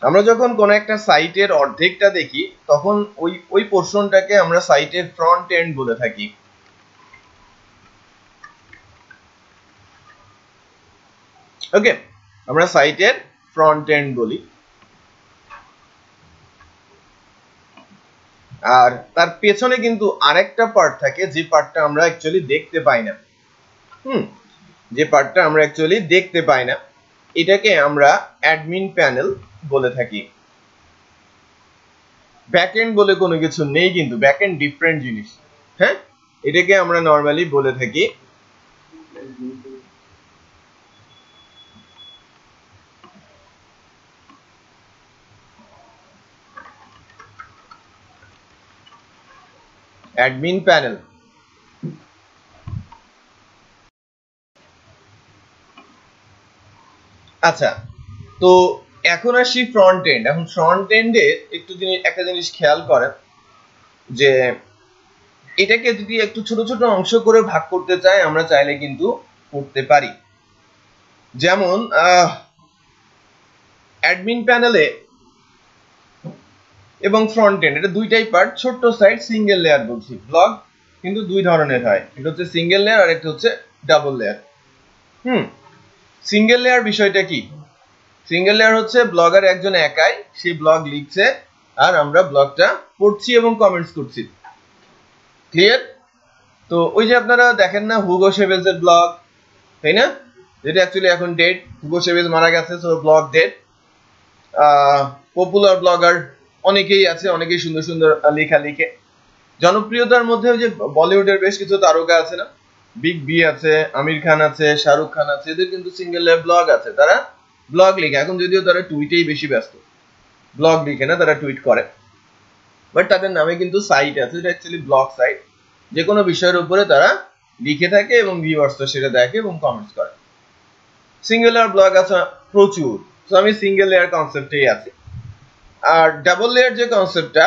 আমরা যখন কোন একটা সাইটের অর্ধেকটা দেখি তখন ওই পোরশনটাকে আমরা সাইটের ফ্রন্ট এন্ড বলে থাকি। ওকে, আমরা সাইটের ফ্রন্ট এন্ড বলি। আর তার পেছনে কিন্তু আরেকটা পার্ট থাকে যে পার্টটা আমরা অ্যাকচুয়ালি দেখতে পাই না। যে পার্টটা আমরা অ্যাকচুয়ালি দেখতে পাই না, এটাকে আমরা অ্যাডমিন প্যানেল বলে থাকি। ব্যাকএন্ড বলে কোনো কিছু নেই, কিন্তু ব্যাকএন্ড ডিফারেন্ট জিনিস, হ্যাঁ। এটাকে আমরা নরমালি বলে থাকি অ্যাডমিন প্যানেল। আচ্ছা, তো এখন আসি ফ্রন্ট এন্ড। এখন ফ্রন্ট এন্ডে একটা জিনিস খেয়াল করেন যে এটাকে যদি একটু ছোট ছোট অংশ করে ভাগ করতে চাই আমরা চাইলে কিন্তু করতে পারি। যেমন অ্যাডমিন প্যানেলে এবং ফ্রন্ট এন্ড, এটা দুইটাই পার্ট, ছোট্ট সাইট সিঙ্গেল লেয়ার বলছি। ব্লগ কিন্তু দুই ধরনের হয়, এটা হচ্ছে সিঙ্গেল লেয়ার আর একটা হচ্ছে ডাবল লেয়ার। সিঙ্গেল লেয়ার বিষয়টা কি? সিঙ্গেল লেয়ার হচ্ছে ব্লগার একজন একাই সেই ব্লগ লিখছে আর আমরা ব্লগটা পড়ছি এবং কমেন্টস করছি। ক্লিয়ার? তো ওই যে আপনারা দেখেন না হুগো শেভেজের ব্লগ, তাই না? যেটা অ্যাকচুয়ালি এখন ডেড, হুগো শেভেজ মারা গেছে, so blog dead. Popular blogger অনেকেই আছে, অনেকেই সুন্দর সুন্দর লেখা লিখে। জনপ্রিয়তার মধ্যে ওই যে বলিউডের বেশ কিছু তারকা আছে না, বিগ বি আছে, আমির খান আছে, শাহরুখ খান আছে, এদের কিন্তু সিঙ্গেল লেয়ার ব্লগ আছে, তারা ব্লগ লিখে। এখন যদিও তারা টুইটেই বেশি ব্যস্ত, ব্লগ লিখে না, তারা টুইট করে, বাট তাদের নামে কিন্তু সাইট আছে, যেটা অ্যাকচুয়ালি ব্লগ সাইট। যে কোনো বিষয়ের উপরে তারা লিখে থাকে এবং ভিউয়ার্সরা সেটা দেখে এবং কমেন্টস করে। সিঙ্গেল লেয়ার ব্লগ আছে প্রচুর, তো আমি সিঙ্গেল লেয়ার কনসেপ্টেই আছি। আর ডাবল লেয়ার যে কনসেপ্টটা,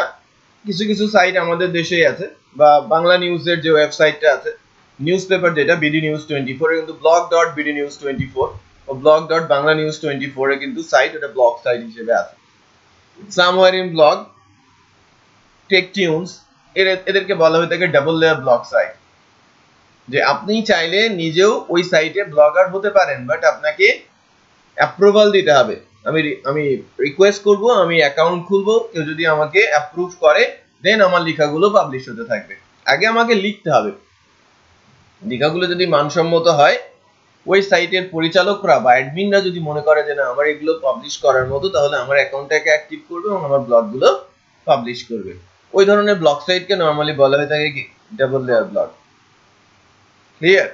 কিছু কিছু সাইট আমাদের দেশেই আছে, বা বাংলা নিউজের যে ওয়েবসাইটটা আছে, নিউজ পেপার যেটা বিডি নিউজ 24 এ কিন্তু blog.bdnews24 ও blog.banglanews24 এ কিন্তু সাইট, ওটা ব্লগ সাইট হিসেবে আছে। Somewhere in blog, tech tunes, এদেরকে বলা হয়ে থাকে ডাবল লেয়ার ব্লগ সাইট। যে আপনি চাইলে নিজেও ওই সাইটে ব্লগার হতে পারেন, বাট আপনাকে অ্যাপ্রুভাল দিতে হবে। আমি রিকোয়েস্ট করব, আমি অ্যাকাউন্ট খুলবো, কেউ যদি আমাকে অ্যাপ্রুভ করে দেন আমার লেখাগুলো পাবলিশ হতে থাকবে। আগে আমাকে লিখতে হবে, লেখাগুলো যদি মানসম্মত হয়, ওই সাইটের পরিচালকরা বা অ্যাডমিনরা যদি মনে করে যে না আমার এগুলো পাবলিশ করার মতো, তাহলে আমার অ্যাকাউন্টটাকে অ্যাক্টিভ করবে এবং আমার ব্লগগুলো পাবলিশ করবে। ওই ধরনের ব্লগ সাইটকে নরমালি বলা হয়ে থাকে কি ডাবল লেয়ার ব্লগ। ক্লিয়ার?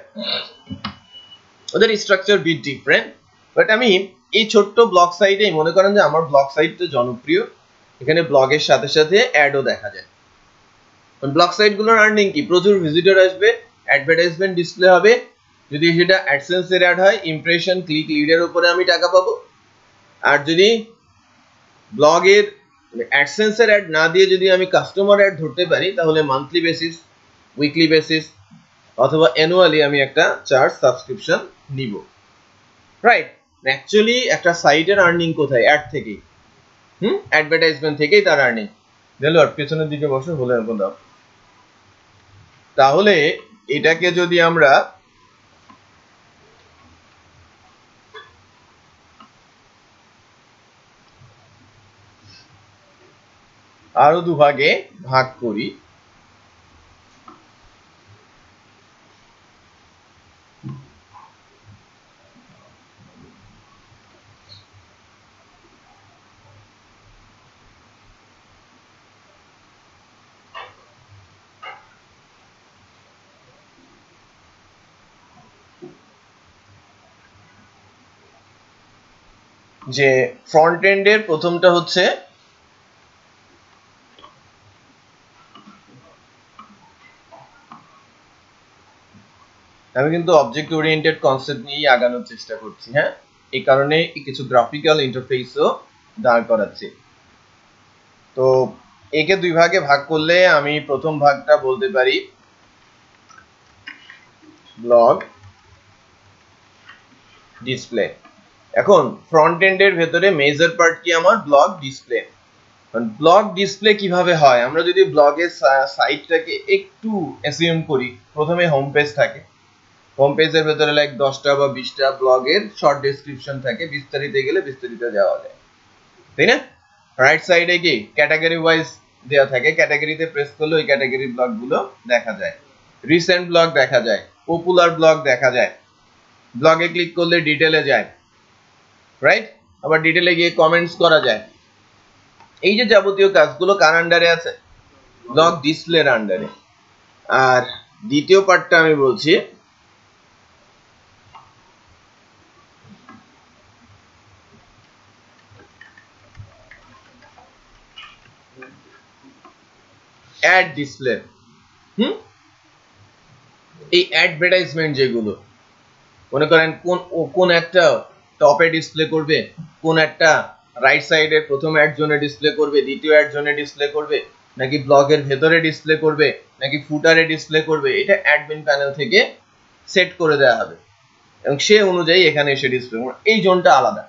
ওদের স্ট্রাকচার বিট ডিফারেন্ট, বাট আমি এই ছোট্ট ব্লগ সাইটেই মনে করেন যে আমার ব্লগ সাইটটা জনপ্রিয়, এখানে ব্লগের সাথে সাথে অ্যাডও দেখা যায়। ব্লগ সাইটগুলোর আর্নিং কি? প্রচুর ভিজিটর আসবে, অ্যাডভার্টাইজমেন্ট ডিসপ্লে হবে, যদি সেটা অ্যাডসেন্স এর অ্যাড হয়, ইমপ্রেশন, ক্লিক, লিডের উপরে আমি টাকা পাবো। আর যদি ব্লগের অ্যাডসেন্স এর অ্যাড না দিয়ে যদি আমি কাস্টমার অ্যাড ধরতে পারি, তাহলে মান্থলি বেসিস, উইকলি বেসিস অথবা অ্যানুয়ালি আমি একটা চার্জ সাবস্ক্রিপশন নিব। রাইট? অ্যাকচুয়ালি একটা সাইটের আর্নিং কোথায়? অ্যাড থেকেই, অ্যাডভার্টাইজমেন্ট থেকেই তার আর্নিং। দেখলো আর পেছনের দিকে বসে বলে দাও। তাহলে এটাকে যদি আমরা আরো দুভাগে ভাগ করি, যে ফ্রন্ট এন্ডের প্রথমটা হচ্ছে আমি কিন্তু অবজেক্ট ওরিয়েন্টেড কনসেপ্ট নিয়েই আগানোর চেষ্টা করছি। হ্যাঁ, এই কারণে কিছু গ্রাফিক্যাল ইন্টারফেসও দাঁড় করাচ্ছি। তো একে দুই ভাগে ভাগ করলে আমি প্রথম ভাগটা বলতে পারি ব্লগ ডিসপ্লে। এখন ফ্রন্ট এন্ডের ভেতরে মেজর পার্ট কি আমার? Blog display. ব্লগ ডিসপ্লে কিভাবে হয়? আমরা যদি ব্লগের সাইটটাকে একটু অ্যাসিউম করি, প্রথমে হোম পেজ থাকে, হোম পেজের ভেতরে লাইক 10টা বা 20টা ব্লগের শর্ট ডেসক্রিপশন থাকে, বিস্তারিত গেলে বিস্তারিত যাওয়া যায়, তাই না? রাইট সাইডে কি ক্যাটাগরি ওয়াইজ দেওয়া থাকে, ক্যাটাগরিতে প্রেস করলে ওই ক্যাটাগরি ব্লগগুলো দেখা যায়, রিসেন্ট ব্লগ দেখা যায়, পপুলার ব্লগ দেখা যায়, ব্লগে ক্লিক করলে ডিটেলে যায়, রাইট? আবার ডিটেলে গিয়ে কমেন্টস করা যায়। এই যে যাবতীয় কাজগুলো কার আন্ডারে আছে? ব্লগ ডিসপ্লের আন্ডারে। আর দ্বিতীয় পার্টটা আমি বলছি অ্যাড ডিসপ্লে। এই অ্যাডভার্টাইজমেন্ট যেগুলো মনে করেন কোন একটা টপে ডিসপ্লে করবে, কোন একটা রাইট সাইডের প্রথম অ্যাড জোনে ডিসপ্লে করবে, দ্বিতীয় অ্যাড জোনে ডিসপ্লে করবে, নাকি ব্লগের ভেতরে ডিসপ্লে করবে, নাকি ফুটারে ডিসপ্লে করবে, এটা অ্যাডমিন প্যানেল থেকে সেট করে দেওয়া হবে এবং সে অনুযায়ী এখানে এসে ডিসপ্লে করবে। এই জোনটা আলাদা,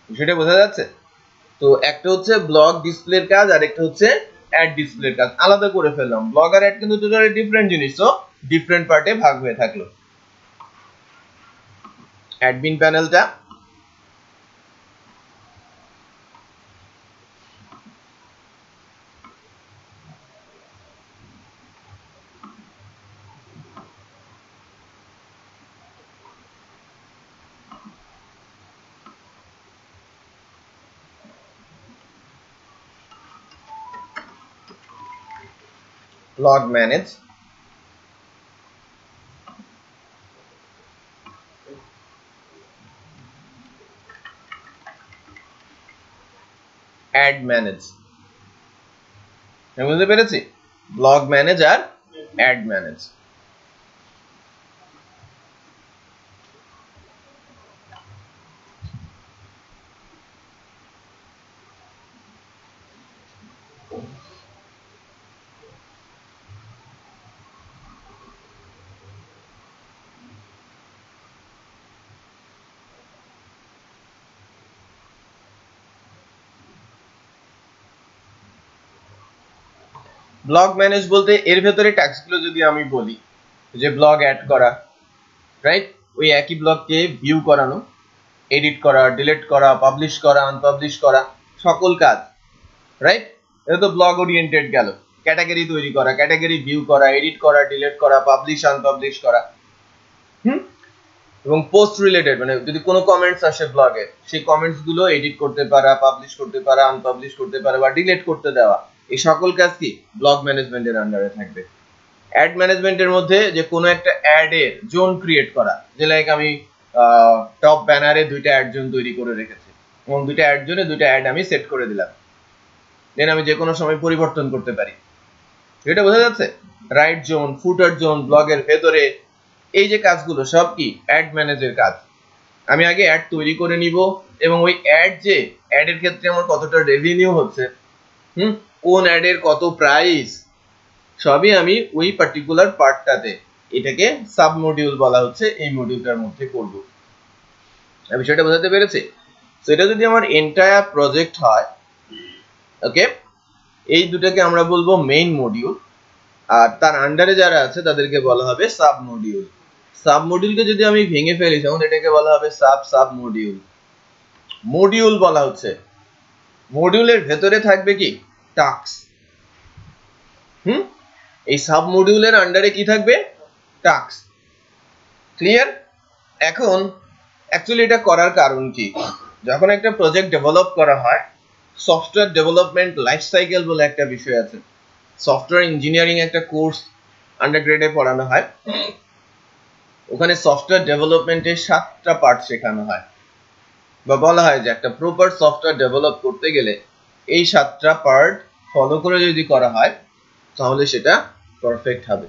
সেটা বোঝা যাচ্ছে? তো একটা হচ্ছে ব্লগ ডিসপ্লের কাজ, আর একটা হচ্ছে অ্যাড ডিসপ্লের কাজ। আলাদা করে ফেললাম। ব্লগ আর অ্যাড কিন্তু টোটালি ডিফারেন্ট জিনিস, তো ডিফারেন্ট পার্টে ভাগ হয়ে থাকলো। অ্যাডমিন প্যানেলটা, log manage, add manage, বুঝতে পেরেছি? log manage আর add manage। ব্লগ ম্যানেজ বলতে এর ভেতরে ট্যাক্সগুলো যদি আমি বলি যে ব্লগ অ্যাড করা, রাইট? ওই একই ব্লগকে ভিউ করানো, এডিট করা, ডিলিট করা, পাবলিশ করা, আনপাবলিশ করা, সকল কাজ, রাইট? এটা তো ব্লগ ওরিয়েন্টেড গেল। ক্যাটাগরি তৈরি করা, ক্যাটাগরি ভিউ করা, এডিট করা, ডিলিট করা, পাবলিশ আনপাবলিশ করা, এবং পোস্ট রিলেটেড, মানে যদি কোনো কমেন্টস আসে ব্লগে, সেই কমেন্টস গুলো এডিট করতে পারা, পাবলিশ করতে পারা, আনপাবলিশ করতে পারা বা ডিলিট করতে দেওয়া, এই সকল কাজ কি ব্লগ ম্যানেজমেন্টের আন্ডারে থাকবে। অ্যাড ম্যানেজমেন্টের মধ্যে যে কোনো একটা অ্যাড এর জোন ক্রিয়েট করা, যে লাইক আমি টপ ব্যানারে 2টা অ্যাড জোন তৈরি করে রেখেছি এবং 2টা অ্যাড জোনে 2টা অ্যাড আমি সেট করে দিলাম, দেন আমি যে কোনো সময় পরিবর্তন করতে পারি। এটা বোঝা যাচ্ছে? রাইট জোন, ফুটার জোন, ব্লগের ভেতরে, এই যে কাজগুলো সব কি অ্যাড ম্যানেজের কাজ। আমি আগে অ্যাড তৈরি করে নিব এবং ওই অ্যাড, যে অ্যাডের ক্ষেত্রে আমার কতটা রেভিনিউ হচ্ছে, কোন অ্যাডের কত প্রাইস, সবই আমি ওই পার্টিকুলার পার্টটাতে, এটাকে সাব মডিউল বলা হচ্ছে, এই মডিউলটার মধ্যে করব। বিষয়টা বোঝাতে পেরেছি? সেটা যদি আমার এন্টায়ার প্রজেক্ট হয়, ওকে, এই দুটাকে আমরা বলবো মেইন মডিউল, আর তার আন্ডারে যারা আছে তাদেরকে বলা হবে সাব মডিউল। সাব মডিউলকে যদি আমি ভেঙে ফেলি তখন এটাকে বলা হবে সাব মডিউল। মডিউল বলা হচ্ছে, মডিউলের ভেতরে থাকবে কি টাস্ক, এই সাব মডিউলের আন্ডারে কি থাকবে টাস্ক। ক্লিয়ার? এখন অ্যাকচুয়ালি এটা করার কারণ কি, যখন একটা প্রজেক্ট ডেভেলপ করা হয়, সফটওয়্যার ডেভেলপমেন্ট লাইফ সাইকেল বলে একটা বিষয় আছে। সফটওয়্যার ইঞ্জিনিয়ারিং একটা কোর্স আন্ডারগ্রেডে পড়ানো হয়, ওখানে সফটওয়্যার ডেভেলপমেন্টের 7টা পার্ট শেখানো হয়, বা বলা হয় যে একটা প্রপার সফটওয়্যার ডেভেলপ করতে গেলে এই 7টা পার্ট ফলো করে যদি করা হয় তাহলে সেটা পারফেক্ট হবে।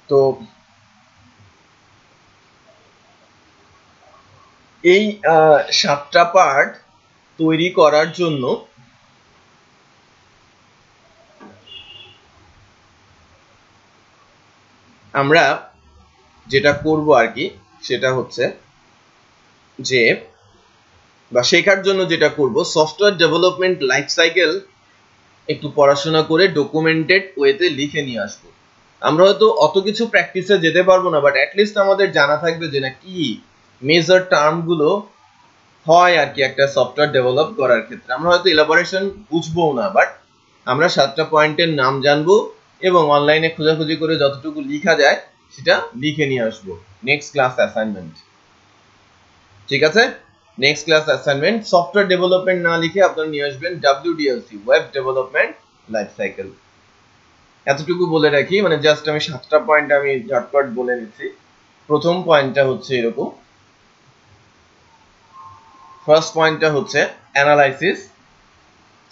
তো এই 7টা পার্ট তৈরি করার জন্য আমরা যেটা করব আর কি, সেটা হচ্ছে যে, বা শেখার জন্য যেটা করব, সফটওয়্যার ডেভেলপমেন্ট লাইফ সাইকেল একটু পড়াশোনা করে ডকুমেন্টেড ওয়েতে লিখে নিয়ে আসবো। আমরা হয়তো অত কিছু প্র্যাকটিসে যেতে পারবো না, বাট অ্যাটলিস্ট আমাদের জানা থাকবে যে না কি মেজর টার্ম গুলো হয় আর কি একটা সফটওয়্যার ডেভেলপ করার ক্ষেত্রে। আমরা হয়তো এলাবোরেশন বুঝবো না, বাট আমরা 7টা পয়েন্টের নাম জানবো এবং অনলাইনে খোঁজাখুঁজি করে যতটুকু লিখা যায় সেটা লিখে নিয়ে আসবো। নেক্সট ক্লাস অ্যাসাইনমেন্ট, ঠিক আছে? Next class assignment software development না লিখে আপনারা নিয়ে আসবেন WDLC, web development life cycle. এতটুকু বলে রাখি, মানে জাস্ট আমি 7টা পয়েন্ট আমি ঝটপট বলে নিচ্ছি। প্রথম পয়েন্টটা হচ্ছে এরকম, ফার্স্ট পয়েন্টটা হচ্ছে অ্যানালাইসিস,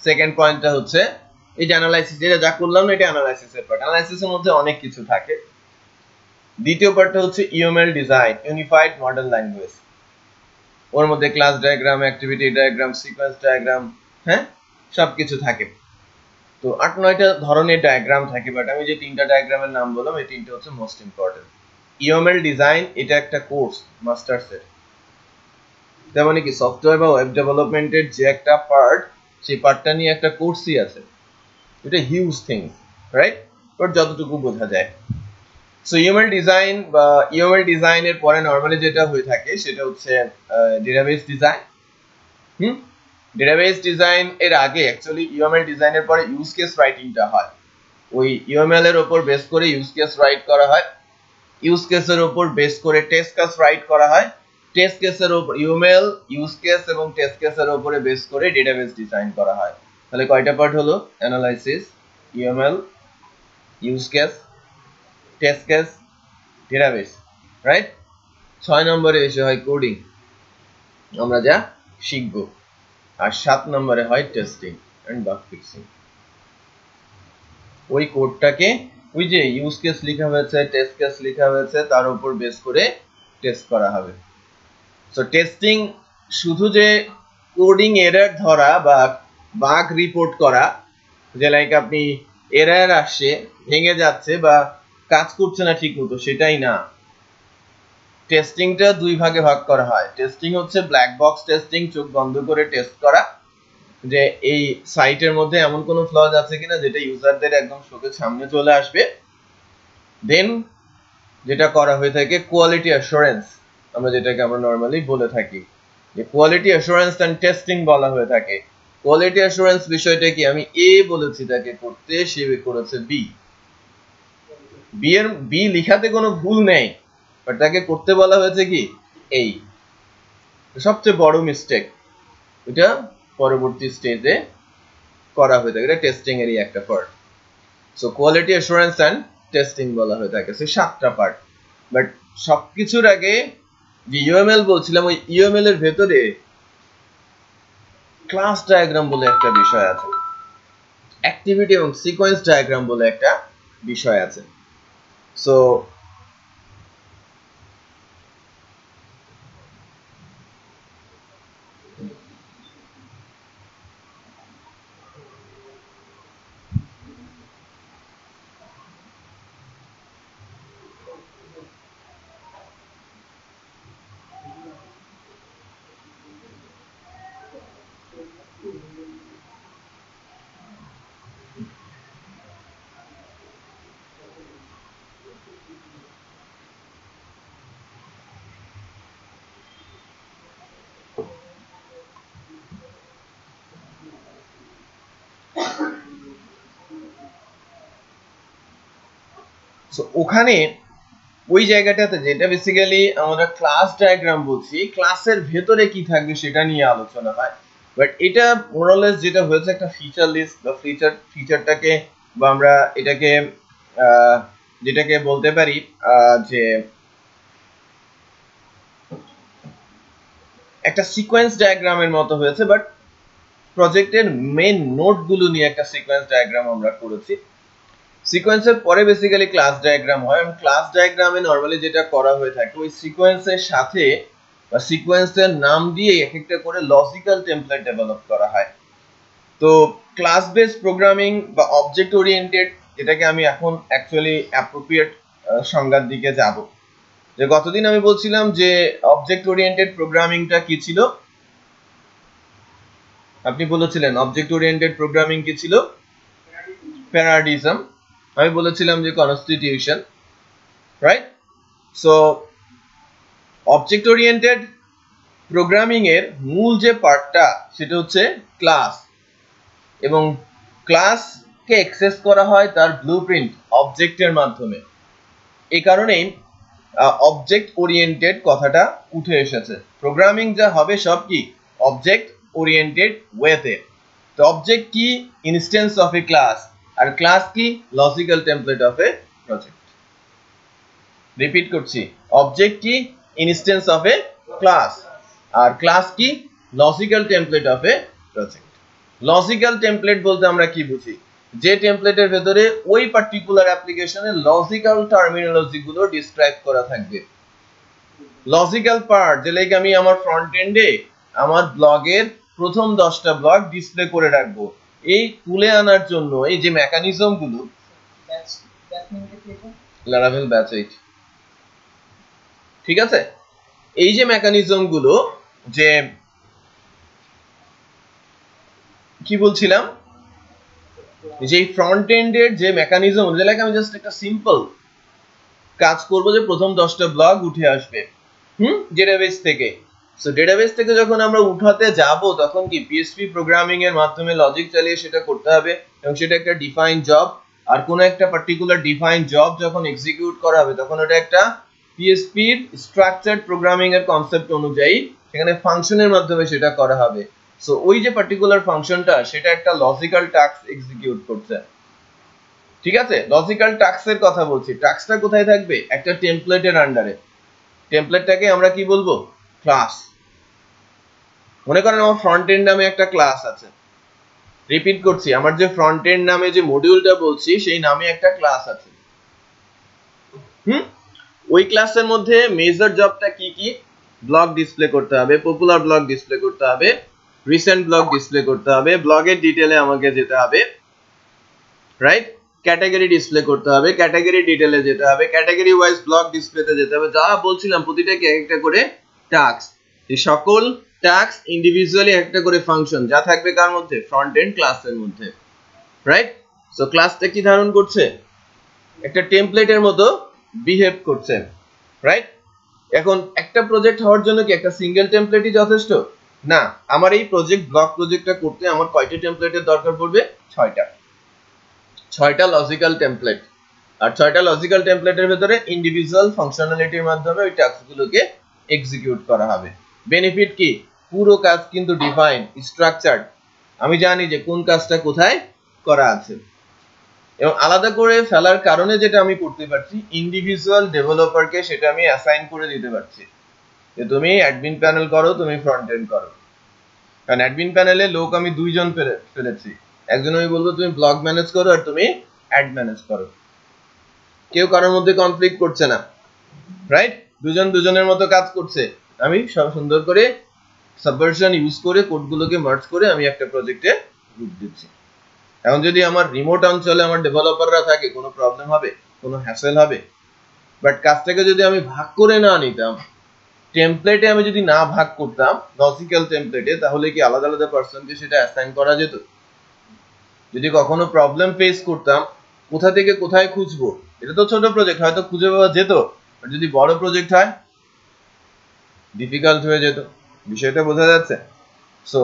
সেকেন্ড পয়েন্টটা হচ্ছে এই যে অ্যানালাইসিস, যেটা যা করলাম না এটা অ্যানালাইসিসের পার্ট, অ্যানালাইসিসের মধ্যে অনেক কিছু থাকে। দ্বিতীয় পার্টটা হচ্ছে UML design, unified model language, ওর মধ্যে class diagram, activity diagram, sequence diagram, হ্যাঁ সবকিছু থাকে। তো 8-9টা ধরনের ডায়াগ্রাম থাকে, বাট আমি যে 3টা ডায়াগ্রামের নাম বললাম এই 3টা হচ্ছে মোস্ট ইম্পর্টেন্ট। UML ডিজাইন এটা একটা কোর্স মাস্টার্সের, তেমন কি সফটওয়্যার বা ওয়েব ডেভেলপমেন্টের যে একটা পার্ট, সেই পার্টটা নিয়ে একটা কোর্সই আছে। এটা হিউজ থিংস, রাইট? বাট যতটুকু বোঝা যায়। সো ইউএমএল ডিজাইন বা ইউএমএল ডিজাইনের পরে নরমালি যেটা হয়ে থাকে সেটা হচ্ছে ডেটাবেস ডিজাইন। ডেটাবেস ডিজাইন এর আগে অ্যাকচুয়ালি ইউএমএল ডিজাইনের পরে ইউজ কেস রাইটিংটা হয়। ওই ইউএমএল এর উপর বেস করে ইউজ কেস রাইট করা হয়, ইউজ কেসের উপর বেস করে টেস্ট কেস রাইট করা হয়, টেস্ট কেসের উপর ইউএমএল ইউজ কেস এবং টেস্ট কেসের উপরে বেস করে ডেটাবেস ডিজাইন করা হয়। তাহলে কয়টা পার্ট হলো? Analysis, UML, use case, test case, database, right? 6 নম্বরে এসে হয় কোডিং, আমরা যা শিখবো। আর 7 নম্বরে হয় টেস্টিং এন্ড বাগ ফিক্সিং। ওই কোডটাকে ওই যে ইউজ কেস লেখা হয়েছে, টেস্ট কেস লেখা হয়েছে, তার উপর বেস করে টেস্ট করা হবে। সো টেস্টিং শুধু যে কোডিং এরর ধরা বা বাগ রিপোর্ট করা, যে লাইক আপনি এরর আসছে, ভেঙে যাচ্ছে বা কাজ করছে না ঠিক মতো, সেটাই না। টেস্টিংটা দুই ভাগে ভাগ করা হয়। টেস্টিং হচ্ছে ব্ল্যাক বক্স টেস্টিং, চোখ বন্ধ করে টেস্ট করা যে এই সাইটের মধ্যে এমন কোনো ফ্লজ আছে কিনা যেটা ইউজারদের একদম চোখের সামনে চলে আসবে। দেন যেটা করা হয়ে থাকে কোয়ালিটি অ্যাসুরেন্স, আমরা যেটাকে আমরা নরমালি বলে থাকি যে কোয়ালিটি অ্যাসুরেন্স এন্ড টেস্টিং বলা হয়ে থাকে। কোয়ালিটি অ্যাসুরেন্স বিষয়টা কি, আমি এ বলেছি তাকে করতে, সে করেছে বি। বি লিখাতে কোনো ভুল নেই, বাট তাকে করতে বলা হয়েছে কি এই। সবচেয়ে বড় মিস্টেক এটা পরবর্তী স্টেজে করা হয়ে থাকে, এটা টেস্টিং এরই একটা part. So quality assurance and testing বলা হয়ে থাকে। সে 7টা পার্ট। বাট সবকিছুর আগে যে ইউএমএল বলছিলাম, ওই ইউএমএল এর ভেতরে ক্লাস ডায়াগ্রাম বলে একটা বিষয় আছে, অ্যাক্টিভিটি এবং সিকোয়েন্স ডায়াগ্রাম বলে একটা বিষয় আছে। সো ওখানে ওই জায়গাটাতে যেটা বেসিক্যালি আমরা ক্লাস ডায়াগ্রাম বলছি, ক্লাসের ভেতরে কি থাকবে সেটা নিয়ে আলোচনা হয়। বাট এটা মোরালেস যেটা হয়েছে একটা ফিচার লিস্ট বা ফিচারটাকে বা আমরা এটাকে যেটাকে বলতে পারি যে একটা সিকোয়েন্স ডায়াগ্রামের মতো হয়েছে। বাট প্রজেক্টের মেইন নোটগুলো নিয়ে একটা সিকোয়েন্স ডায়াগ্রাম আমরা করেছি। সিকোয়েন্সের পরে বেসিক্যালি ক্লাস ডায়াগ্রাম হয়, এবং ক্লাস ডায়াগ্রামে নরমালি যেটা করা হয়ে থাকে ওই সিকোয়েন্সের সাথে বা সিকোয়েন্সের নাম দিয়ে এক একটা করে লজিক্যাল টেমপ্লেট ডেভেলপ করা হয়। তো ক্লাস বেস প্রোগ্রামিং বা অবজেক্ট ওরিয়েন্টেড, যেটাকে আমি এখন অ্যাকচুয়ালি অ্যাপ্রোপ্রিয়েট সংজ্ঞার দিকে যাব। যে গতদিন আমি বলছিলাম যে অবজেক্ট ওরিয়েন্টেড প্রোগ্রামিংটা কি ছিল, আপনি বলেছিলেন অবজেক্ট ওরিয়েন্টেড প্রোগ্রামিং কি ছিল? প্যারাডিজম। আমি বলেছিলাম যে constitution, right? So object oriented programming এর মূল যে পার্টটা সেটা হচ্ছে ক্লাস, এবং ক্লাসকে অ্যাক্সেস করা হয় তার ব্লুপ্রিন্ট অবজেক্টের মাধ্যমে। এই কারণেই অবজেক্ট ওরিয়েন্টেড কথাটা উঠে এসেছে। প্রোগ্রামিং যা হবে সব কি অবজেক্ট ওরিয়েন্টেড ওয়েতে। তো অবজেক্ট কি? ইনস্ট্যান্স অফ এ ক্লাস, আর ক্লাস কি? Logical template of a project. Repeat করছি, অবজেক্ট কি? ইনস্ট্যান্স অফ এ ক্লাস, আর ক্লাস কি? Logical template of a project. Logical template বলতে আমরা কি বুঝি? যে টেমপ্লেটের ভেতরে ওই পার্টিকুলার অ্যাপ্লিকেশনের লজিক্যাল টার্মিনোলজি গুলো ডিসক্রাইব করা থাকবে। লজিক্যাল পার্ট, যে লাইক আমি আমার ফ্রন্ট এন্ডে আমার ব্লগের প্রথম 10টা ব্লগ ডিসপ্লে করে রাখবো, এই তুলে আনার জন্য এই যে মেকানিজম গুলো, লারাভেল ব্যাচ 8, ঠিক আছে? এই যে মেকানিজম গুলো, যে কি বলছিলাম, যে ফ্রন্ট এন্ডের যে মেকানিজম, লাইক আমি জাস্ট একটা সিম্পল কাজ করব যে প্রথম 10টা ব্লক উঠে আসবে ডেটাবেস থেকে। সো ডেটাবেস থেকে যখন আমরা উঠাতে যাব তখন কি পিএসপি প্রোগ্রামিং এর মাধ্যমে লজিক চালিয়ে সেটা করতে হবে এবং সেটা একটা ডিফাইন্ড জব। আর কোন একটা পার্টিকুলার ডিফাইন্ড জব যখন এক্সিকিউট করা হবে তখন ওটা একটা পিএসপি এর স্ট্রাকচারড প্রোগ্রামিং এর কনসেপ্ট অনুযায়ী সেখানে ফাংশনের মাধ্যমে সেটা করা হবে। সো ওই যে পার্টিকুলার ফাংশনটা সেটা একটা লজিক্যাল টাস্ক এক্সিকিউট করছে। ঠিক আছে, লজিক্যাল টাস্কের কথা বলছি। টাস্কটা কোথায় থাকবে? একটা টেমপ্লেটের আন্ডারে। টেমপ্লেটটাকে আমরা কি বলবো? ক্লাস। মনে করেন আমার ফ্রন্ট এন্ড নামে একটা ক্লাস আছে। রিপিট করছি, আমার যে ফ্রন্ট এন্ড নামে যে মডিউলটা বলছি সেই নামে একটা ক্লাস আছে। ওই ক্লাসের মধ্যে মেজর জবটা কি কি? ব্লক ডিসপ্লে করতে হবে, পপুলার ব্লক ডিসপ্লে করতে হবে, রিসেন্ট ব্লক ডিসপ্লে করতে হবে, ব্লগের ডিটেলে আমাকে যেতে হবে, রাইট? ক্যাটাগরি ডিসপ্লে করতে হবে, ক্যাটাগরি ডিটেলে যেতে হবে, ক্যাটাগরি ওয়াইজ ব্লক ডিসপ্লেতে যেতে হবে। যা বলছিলাম প্রতিটা একটা করে টাস্ক। এই সকল টাস্ক ইন্ডিভিজুয়ালি একটা করে ফাংশন যা থাকবে কার মধ্যে? ফ্রন্ট এন্ড ক্লাসের মধ্যে, রাইট? সো ক্লাসটা কি ধারণ করছে? একটা টেমপ্লেটের মতো বিহেভ করছে, রাইট? এখন একটা প্রজেক্ট হওয়ার জন্য কি একটা সিঙ্গেল টেমপ্লেটই যথেষ্ট? না, আমার এই প্রজেক্ট ব্লক প্রজেক্টটা করতে আমার কয়টা টেমপ্লেটের দরকার পড়বে? 6টা লজিক্যাল টেমপ্লেট। আর 6টা লজিক্যাল টেমপ্লেটের ভিতরে ইন্ডিভিজুয়াল ফাংশনালিটির মাধ্যমে ওই টাস্কগুলোকে এক্সিকিউট করা হবে। বেনিফিট কি? পুরো কাজ কিন্তু ডিফাইন, স্ট্রাকচারড। আমি জানি যে কোন কাজটা কোথায় করা আছে। এবং আলাদা করে ফেলার কারণে যেটা আমি করতে পারছি, ইন্ডিভিজুয়াল ডেভেলপারকে সেটা আমি অ্যাসাইন করে দিতে পারছি যে তুমি অ্যাডমিন প্যানেল করো, তুমি ফ্রন্ট এন্ড করো। কারণ অ্যাডমিন প্যানেলে লোক আমি 2 জন ফেলেছি। একজন আমি বলবো তুমি ব্লগ ম্যানেজ করো আর তুমি অ্যাড ম্যানেজ করো। কেউ কারোর মধ্যে কনফ্লিক্ট করছে না, রাইট? দুজন দুজনের মতো কাজ করছে। আমি সব সুন্দর করে সাবভার্সন ইউজ করে কোডগুলোকে মার্জ করে আমি একটা প্রজেক্টে রূপ দিচ্ছি। এখন যদি আমার রিমোট অঞ্চলে আমার ডেভেলপাররা থাকে, কোনো প্রবলেম হবে? কোনো হ্যাসেল হবে? বাট কাজটাকে যদি আমি ভাগ করে না নিতাম, টেমপ্লেটে আমি যদি না ভাগ করতাম লজিক্যাল টেমপ্লেটে, তাহলে কি আলাদা আলাদা পার্সনকে সেটা অ্যাসাইন করা যেত? যদি কখনো প্রবলেম ফেস করতাম, কোথা থেকে কোথায় খুঁজবো? এটা তো ছোট প্রজেক্ট, হয়তো খুঁজে পাওয়া যেত। আর যদি বড় প্রজেক্ট হয়, ডিফিকাল্ট হয়ে যেত। বিষয়টা বোঝা যাচ্ছে? সো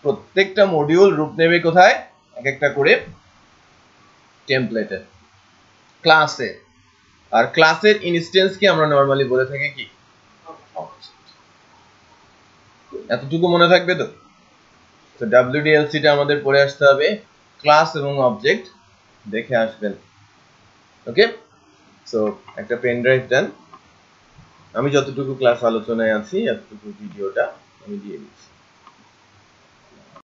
প্রত্যেকটা মডিউল রূপ নেবে কোথায়? এক একটা করে টেমপ্লেটে, ক্লাসে। আর ক্লাসের ইনস্ট্যান্সকে আমরা নরমালি বলে থাকি কি? এতটুকু মনে থাকবে তো? তো WDLC টা আমাদের পড়ে আসতে হবে, ক্লাস এবং অবজেক্ট দেখে আসবেন। ওকে, সো একটা পেন ড্রাইভ দেন, আমি যতটুকু ক্লাস আলোচনায় আছি এতটুকু ভিডিওটা আমি দিয়ে দিচ্ছি।